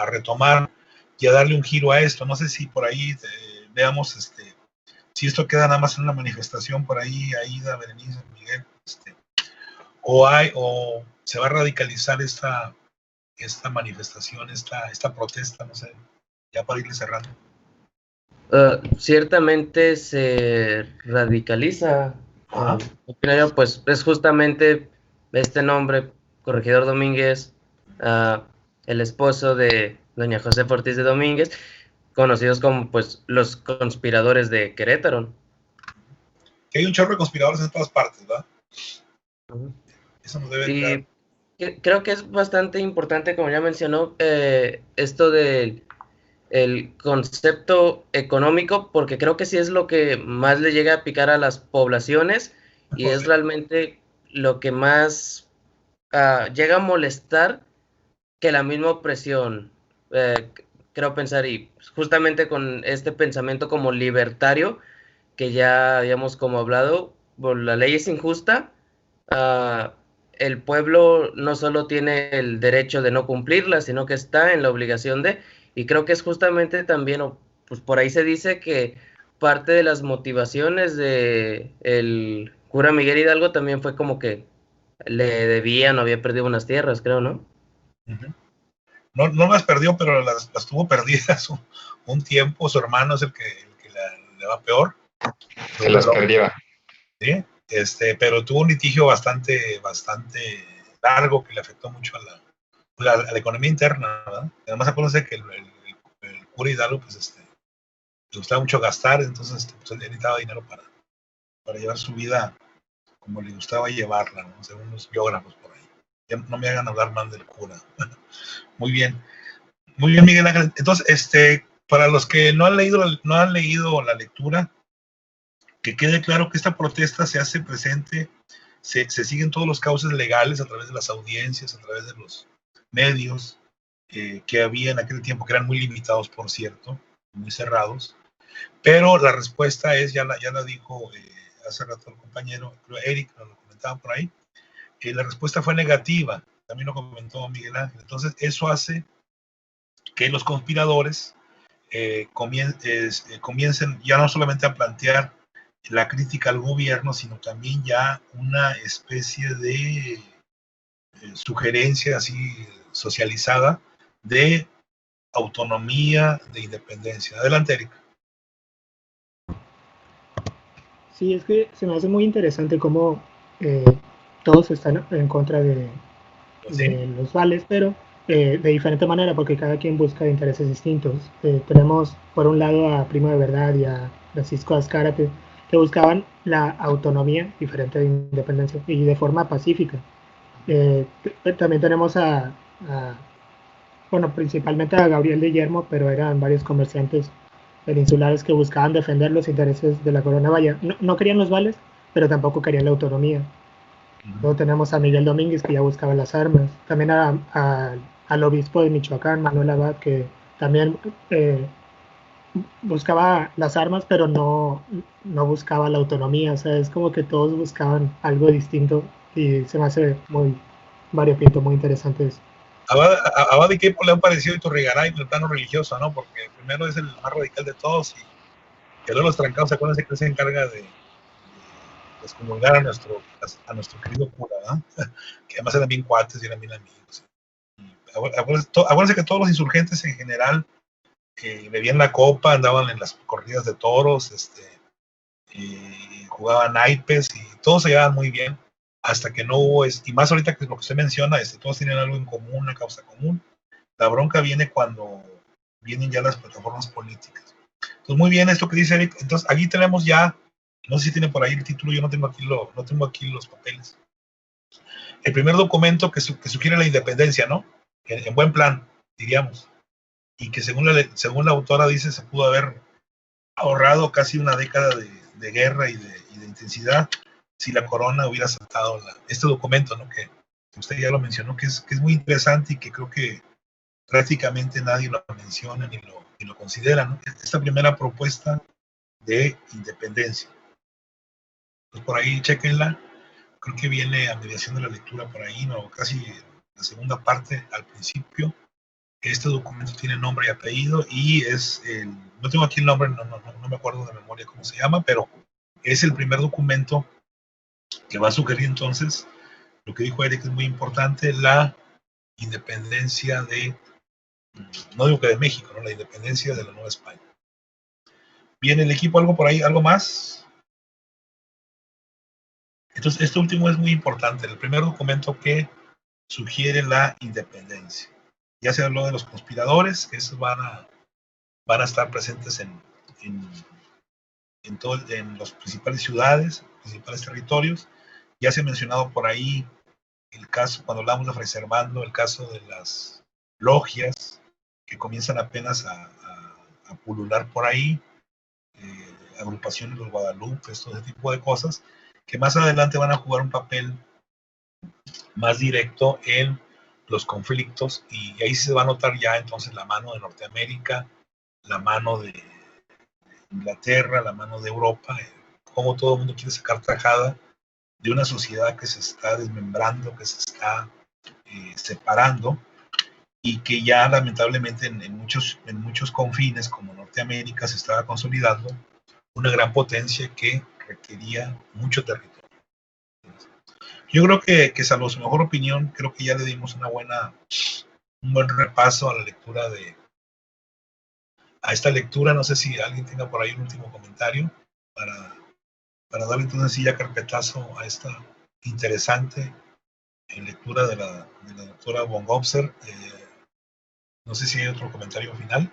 retomar y a darle un giro a esto. No sé si por ahí veamos si esto queda nada más en una manifestación por ahí, Aida, Berenice, Miguel, o se va a radicalizar esta manifestación, esta protesta, no sé, ya para irle cerrando. Ciertamente se radicaliza. Pues es justamente este nombre, Corregidor Domínguez, el esposo de doña Josefa Ortiz de Domínguez, conocidos como pues los conspiradores de Querétaro. Que hay un chorro de conspiradores en todas partes, ¿verdad? Eso nos debe quedar. Creo que es bastante importante, como ya mencionó, esto del el concepto económico, porque creo que sí es lo que más le llega a picar a las poblaciones y es realmente lo que más llega a molestar que la misma opresión. Creo pensar, y justamente con este pensamiento como libertario que ya habíamos como hablado, la ley es injusta, el pueblo no solo tiene el derecho de no cumplirla, sino que está en la obligación de, y creo que es justamente también, pues por ahí se dice que parte de las motivaciones de el cura Miguel Hidalgo también fue como que le debían o había perdido unas tierras, creo, ¿no? No las perdió, pero las tuvo perdidas un tiempo. Su hermano es el que le va peor. Se las perdió. ¿Sí? Pero tuvo un litigio bastante largo que le afectó mucho a la economía interna, ¿verdad? Además, acuérdense que el cura Hidalgo, pues, le gustaba mucho gastar, entonces pues, él necesitaba dinero para llevar su vida como le gustaba llevarla, ¿no? Según los biógrafos por ahí. Ya no me hagan hablar mal del cura. Muy bien, Miguel Ángel. Entonces, para los que no han leído la lectura, que quede claro que esta protesta se hace presente, se siguen todos los cauces legales a través de las audiencias, a través de los medios que había en aquel tiempo, que eran muy limitados, por cierto, muy cerrados. Pero la respuesta es, ya la dijo hace rato el compañero Eric, lo comentaba por ahí, la respuesta fue negativa, también lo comentó Miguel Ángel. Entonces eso hace que los conspiradores comiencen ya no solamente a plantear la crítica al gobierno, sino también ya una especie de sugerencia así socializada de autonomía, de independencia. Adelante, Eric. Sí, es que se me hace muy interesante cómo todos están en contra de los vales, pero de diferente manera, porque cada quien busca intereses distintos. Tenemos por un lado a Primo de Verdad y a Francisco Azcárate, que buscaban la autonomía diferente de independencia y de forma pacífica. También tenemos bueno, principalmente a Gabriel de Yermo, pero eran varios comerciantes peninsulares que buscaban defender los intereses de la corona. Vaya, no querían los vales, pero tampoco querían la autonomía. Luego tenemos a Miguel Domínguez, que ya buscaba las armas. También al obispo de Michoacán, Manuel Abad, que también buscaba las armas, pero no buscaba la autonomía. O sea, es como que todos buscaban algo distinto y se me hace muy variopinto, muy interesante eso. Abad y Keipo le han parecido Iturrigaray en el plano religioso, ¿no? Porque primero es el más radical de todos y que luego los trancados, acuérdense que él se encarga de excomulgar a nuestro querido cura, ¿no? Que además eran bien cuates y eran bien amigos. Acuérdense que todos los insurgentes en general bebían la copa, andaban en las corridas de toros, jugaban naipes y todos se llevaban muy bien. Hasta que no hubo, y más ahorita que lo que usted menciona, todos tienen algo en común, una causa común. La bronca viene cuando vienen ya las plataformas políticas. Entonces, muy bien esto que dice Eric. Entonces, aquí tenemos ya, no sé si tiene por ahí el título, yo no tengo aquí los papeles. El primer documento que sugiere la independencia, ¿no? En buen plan, diríamos. Y que según la autora dice, se pudo haber ahorrado casi una década de guerra y de intensidad si la corona hubiera aceptado este documento, ¿no? Que usted ya lo mencionó, que es muy interesante y que creo que prácticamente nadie lo menciona ni lo considera, ¿no? Esta primera propuesta de independencia. Pues por ahí, chequenla. Creo que viene a mediación de la lectura por ahí, ¿no? Casi la segunda parte al principio. Este documento tiene nombre y apellido y no tengo aquí el nombre, no me acuerdo de memoria cómo se llama, pero es el primer documento que va a sugerir entonces, lo que dijo Eric es muy importante, la independencia no digo que de México, ¿no? La independencia de la Nueva España. ¿Viene el equipo algo por ahí, algo más? Entonces, este último es muy importante, el primer documento que sugiere la independencia. Ya se habló de los conspiradores, que esos van a estar presentes en las principales ciudades, principales territorios. Ya se ha mencionado por ahí el caso, cuando hablamos de Fray Servando, el caso de las logias que comienzan apenas a pulular por ahí, agrupaciones de los Guadalupe, todo ese tipo de cosas, que más adelante van a jugar un papel más directo en los conflictos y ahí se va a notar ya entonces la mano de Norteamérica, la mano de Inglaterra, la mano de Europa, cómo todo el mundo quiere sacar tajada de una sociedad que se está desmembrando, que se está separando, y que ya lamentablemente en muchos confines, como Norteamérica, se estaba consolidando una gran potencia que requería mucho territorio. Yo creo que salvo su mejor opinión, creo que ya le dimos un buen repaso a la lectura a esta lectura. No sé si alguien tenga por ahí un último comentario para darle entonces sí ya carpetazo a esta interesante lectura de la doctora von Gobser. No sé si hay otro comentario final.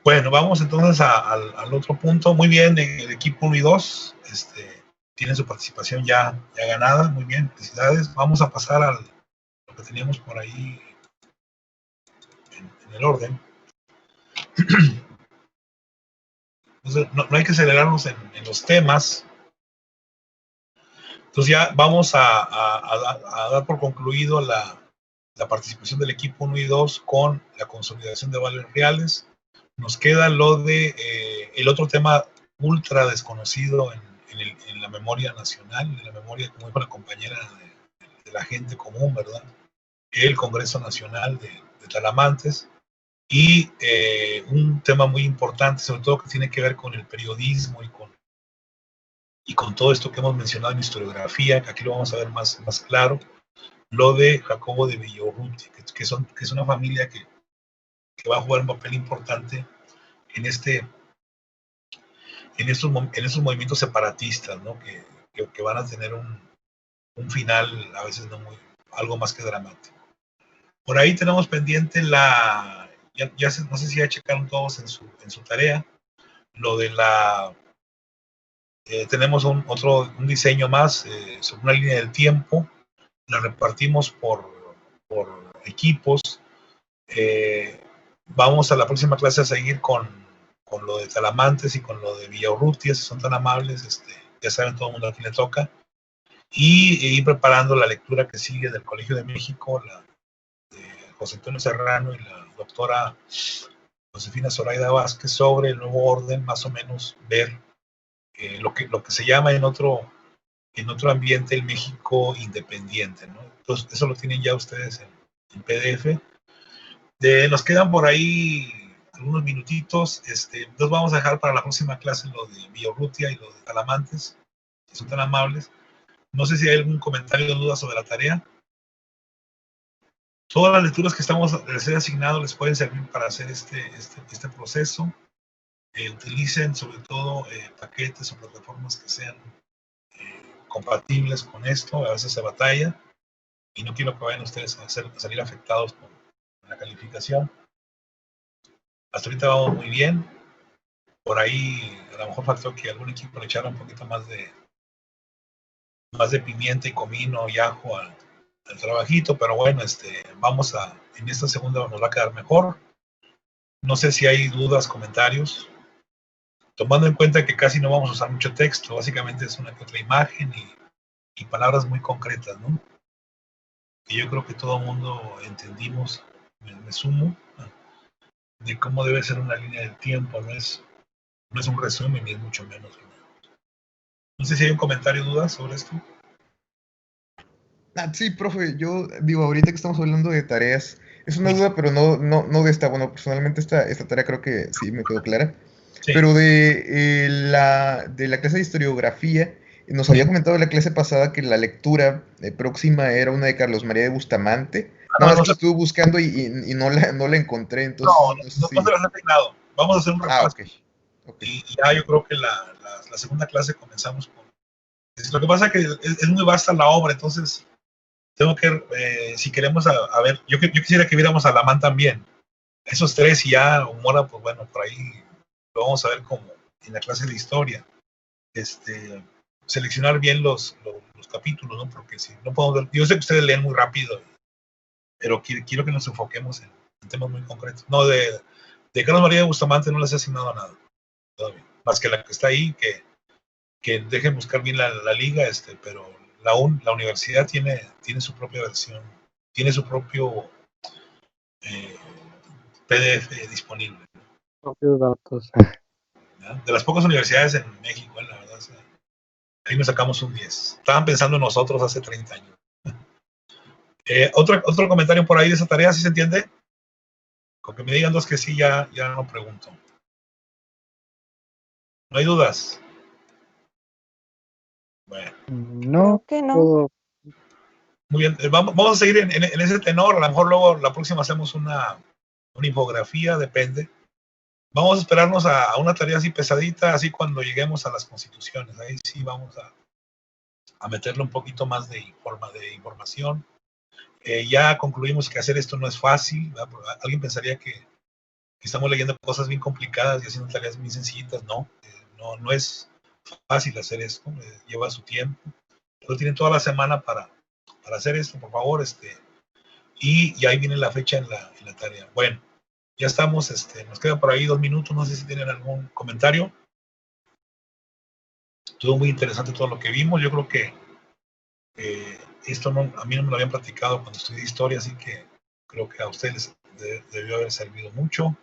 Bueno, vamos entonces al otro punto. Muy bien, el equipo 1 y 2 tienen su participación ya ganada. Muy bien, felicidades. Vamos a pasar a lo que teníamos por ahí en el orden. Entonces, no hay que acelerarnos en los temas. Entonces ya vamos a dar por concluido la participación del equipo 1 y 2 con la consolidación de valores reales. Nos queda lo de el otro tema ultra desconocido en la memoria nacional, en la memoria, como dijo la compañera, de la gente común, ¿verdad? El Congreso Nacional de Talamantes, y un tema muy importante, sobre todo que tiene que ver con el periodismo y con todo esto que hemos mencionado en historiografía, que aquí lo vamos a ver más claro, lo de Jacobo de Villaurrutia, que es una familia que va a jugar un papel importante en estos movimientos separatistas, ¿no? que van a tener un final a veces algo más que dramático. Por ahí tenemos pendiente no sé si ya checaron todos en su tarea, lo de tenemos un diseño más sobre una línea del tiempo, la repartimos por equipos. Vamos a la próxima clase a seguir con lo de Talamantes y con lo de Villaurrutia, si son tan amables, ya saben todo el mundo a quién le toca, y ir preparando la lectura que sigue del Colegio de México, la de José Antonio Serrano y la doctora Josefina Zoraida Vázquez, sobre el nuevo orden, más o menos ver lo que se llama en otro ambiente el México independiente, ¿no? Entonces, eso lo tienen ya ustedes en PDF. Nos quedan por ahí algunos minutitos. Entonces vamos a dejar para la próxima clase lo de Villaurrutia y lo de Talamantes, si son tan amables. No sé si hay algún comentario o duda sobre la tarea. Todas las lecturas que les he asignado les pueden servir para hacer este proceso. Utilicen sobre todo paquetes o plataformas que sean compatibles con esto. A veces se batalla y no quiero que vayan ustedes a salir afectados con la calificación. Hasta ahorita vamos muy bien. Por ahí a lo mejor faltó que algún equipo le echara un poquito más de pimienta y comino y ajo al trabajito, pero bueno, en esta segunda nos va a quedar mejor. No sé si hay dudas, comentarios, tomando en cuenta que casi no vamos a usar mucho texto, básicamente es una que otra imagen y palabras muy concretas, ¿no? Que yo creo que todo el mundo entendimos, me sumo, de cómo debe ser una línea del tiempo, no es un resumen ni es mucho menos. No sé si hay un comentario o dudas sobre esto. Sí, profe, yo digo, ahorita que estamos hablando de tareas, es una duda, pero no de esta. Bueno, personalmente esta tarea creo que sí me quedó clara. Sí. Pero de la clase de historiografía, nos había comentado en la clase pasada que la lectura próxima era una de Carlos María de Bustamante. Nada más que estuve buscando y no la encontré, entonces... No se las he asignado. Vamos a hacer un repaso. Okay. Y ya yo creo que la segunda clase comenzamos con... Lo que pasa es que es muy vasta la obra, entonces tengo que, si queremos a ver, yo quisiera que viéramos a Alamán también. Esos tres y ya Humora, pues bueno, por ahí lo vamos a ver como en la clase de historia. Seleccionar bien los capítulos, ¿no? Porque si no podemos ver, yo sé que ustedes leen muy rápido, pero quiero que nos enfoquemos en temas muy concretos. No, de Carlos María de Bustamante no les he asignado nada todavía, más que la que está ahí, que dejen buscar bien la liga, pero la universidad tiene su propia versión, tiene su propio PDF disponible. propios datos. ¿no? De las pocas universidades en México, la verdad. Ahí nos sacamos un 10. Estaban pensando en nosotros hace 30 años. Otro comentario por ahí de esa tarea, ¿sí se entiende? Con que me digan dos que sí, ya no pregunto. ¿No hay dudas? Bueno. No, Creo que no. todo- Muy bien, vamos a seguir en ese tenor. A lo mejor luego la próxima hacemos una infografía, depende. Vamos a esperarnos a una tarea así pesadita, así cuando lleguemos a las constituciones. Ahí sí vamos a meterle un poquito más de información. Ya concluimos que hacer esto no es fácil, ¿verdad? Alguien pensaría que estamos leyendo cosas bien complicadas y haciendo tareas muy sencillitas. No, no es fácil hacer esto, lleva su tiempo. Pero tienen toda la semana para hacer esto, por favor. Y ahí viene la fecha en la tarea. Bueno, ya estamos, nos queda por ahí 2 minutos, no sé si tienen algún comentario. Estuvo muy interesante todo lo que vimos. Yo creo que esto a mí no me lo habían platicado cuando estudié historia, así que creo que a ustedes debió haber servido mucho.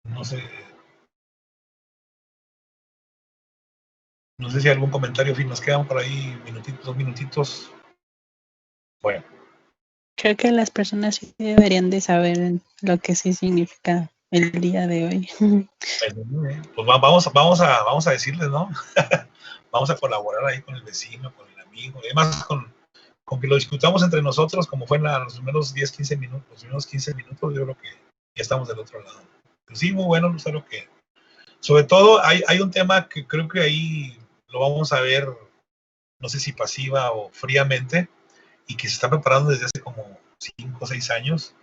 No sé si hay algún comentario, en fin, nos quedan por ahí 2 minutitos. Bueno. Creo que las personas sí deberían de saber lo que sí significa el día de hoy. Pues vamos a decirles, ¿no? Vamos a colaborar ahí con el vecino, con el amigo, además con que lo discutamos entre nosotros, como fue en los primeros 10-15 minutos, yo creo que ya estamos del otro lado. Pero sí, muy bueno, lo que... Sobre todo, hay un tema que creo que ahí lo vamos a ver, no sé si pasiva o fríamente, y que se está preparando desde hace como 5 o 6 años,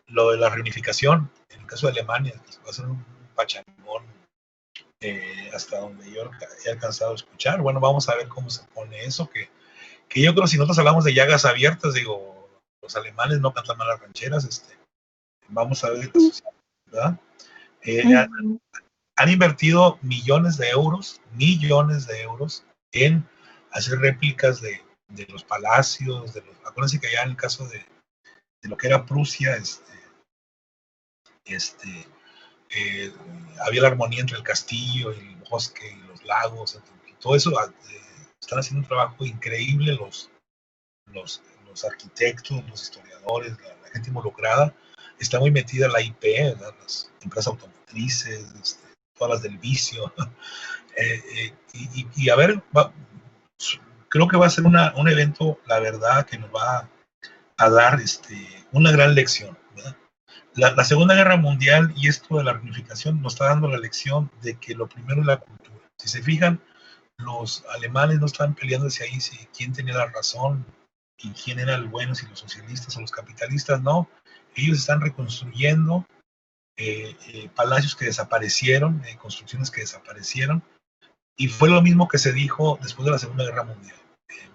lo de la reunificación, en el caso de Alemania, que va a ser un pachangón hasta donde yo he alcanzado a escuchar. Bueno, vamos a ver cómo se pone eso, que yo creo que si nosotros hablamos de llagas abiertas, digo, los alemanes no cantan mal las rancheras, vamos a ver, ¿verdad? Han invertido millones de euros en hacer réplicas de los palacios, acuérdense que allá en el caso de lo que era Prusia, había la armonía entre el castillo y el bosque y los lagos, y todo eso. Están haciendo un trabajo increíble los arquitectos, los historiadores, la gente involucrada. Está muy metida la IP, ¿verdad? Las empresas automotrices, todas las del vicio. Y a ver, creo que va a ser un evento, la verdad, que nos va a dar una gran lección, ¿verdad? La Segunda Guerra Mundial y esto de la reunificación nos está dando la lección de que lo primero es la cultura. Si se fijan, los alemanes no están peleando hacia ahí si quién tenía la razón y quién era el bueno, si los socialistas o los capitalistas. No, ellos están reconstruyendo palacios que desaparecieron, construcciones que desaparecieron, y fue lo mismo que se dijo después de la Segunda Guerra Mundial.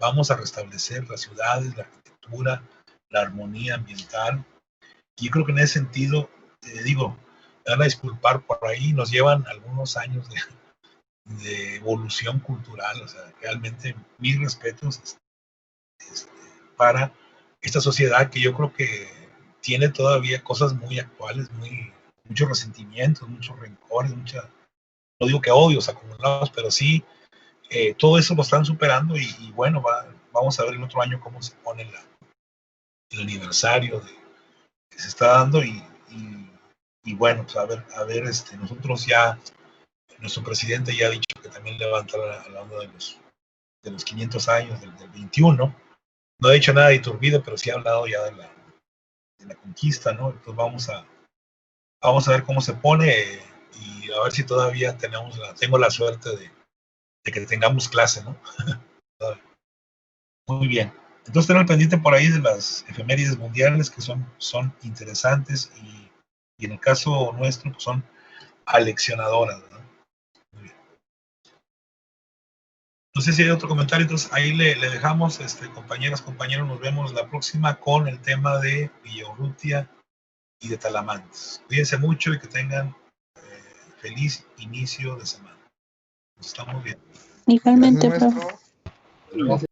Vamos a restablecer las ciudades, la arquitectura, la armonía ambiental. Y yo creo que en ese sentido, me van a disculpar por ahí, nos llevan algunos años de evolución cultural. O sea, realmente mis respetos para esta sociedad que yo creo que tiene todavía cosas muy actuales, muchos resentimientos, muchos rencores, no digo que odios acumulados, pero sí, todo eso lo están superando y bueno, vamos a ver el otro año cómo se pone el aniversario que se está dando y bueno, pues a ver, nosotros ya, nuestro presidente ya ha dicho que también levanta la onda de los 500 años del 21, no ha dicho nada de Iturbide, pero sí ha hablado ya de la conquista, ¿no? Entonces vamos a ver cómo se pone y a ver si todavía tengo la suerte de que tengamos clase, ¿no? Muy bien. Entonces, tener pendiente por ahí de las efemérides mundiales que son interesantes y en el caso nuestro pues son aleccionadoras, ¿verdad? Muy bien. No sé si hay otro comentario, entonces ahí le dejamos, compañeras, compañeros, nos vemos la próxima con el tema de Villaurrutia y de Talamantes. Cuídense mucho y que tengan feliz inicio de semana. Nos estamos viendo. Igualmente, Gracias, profe. maestro.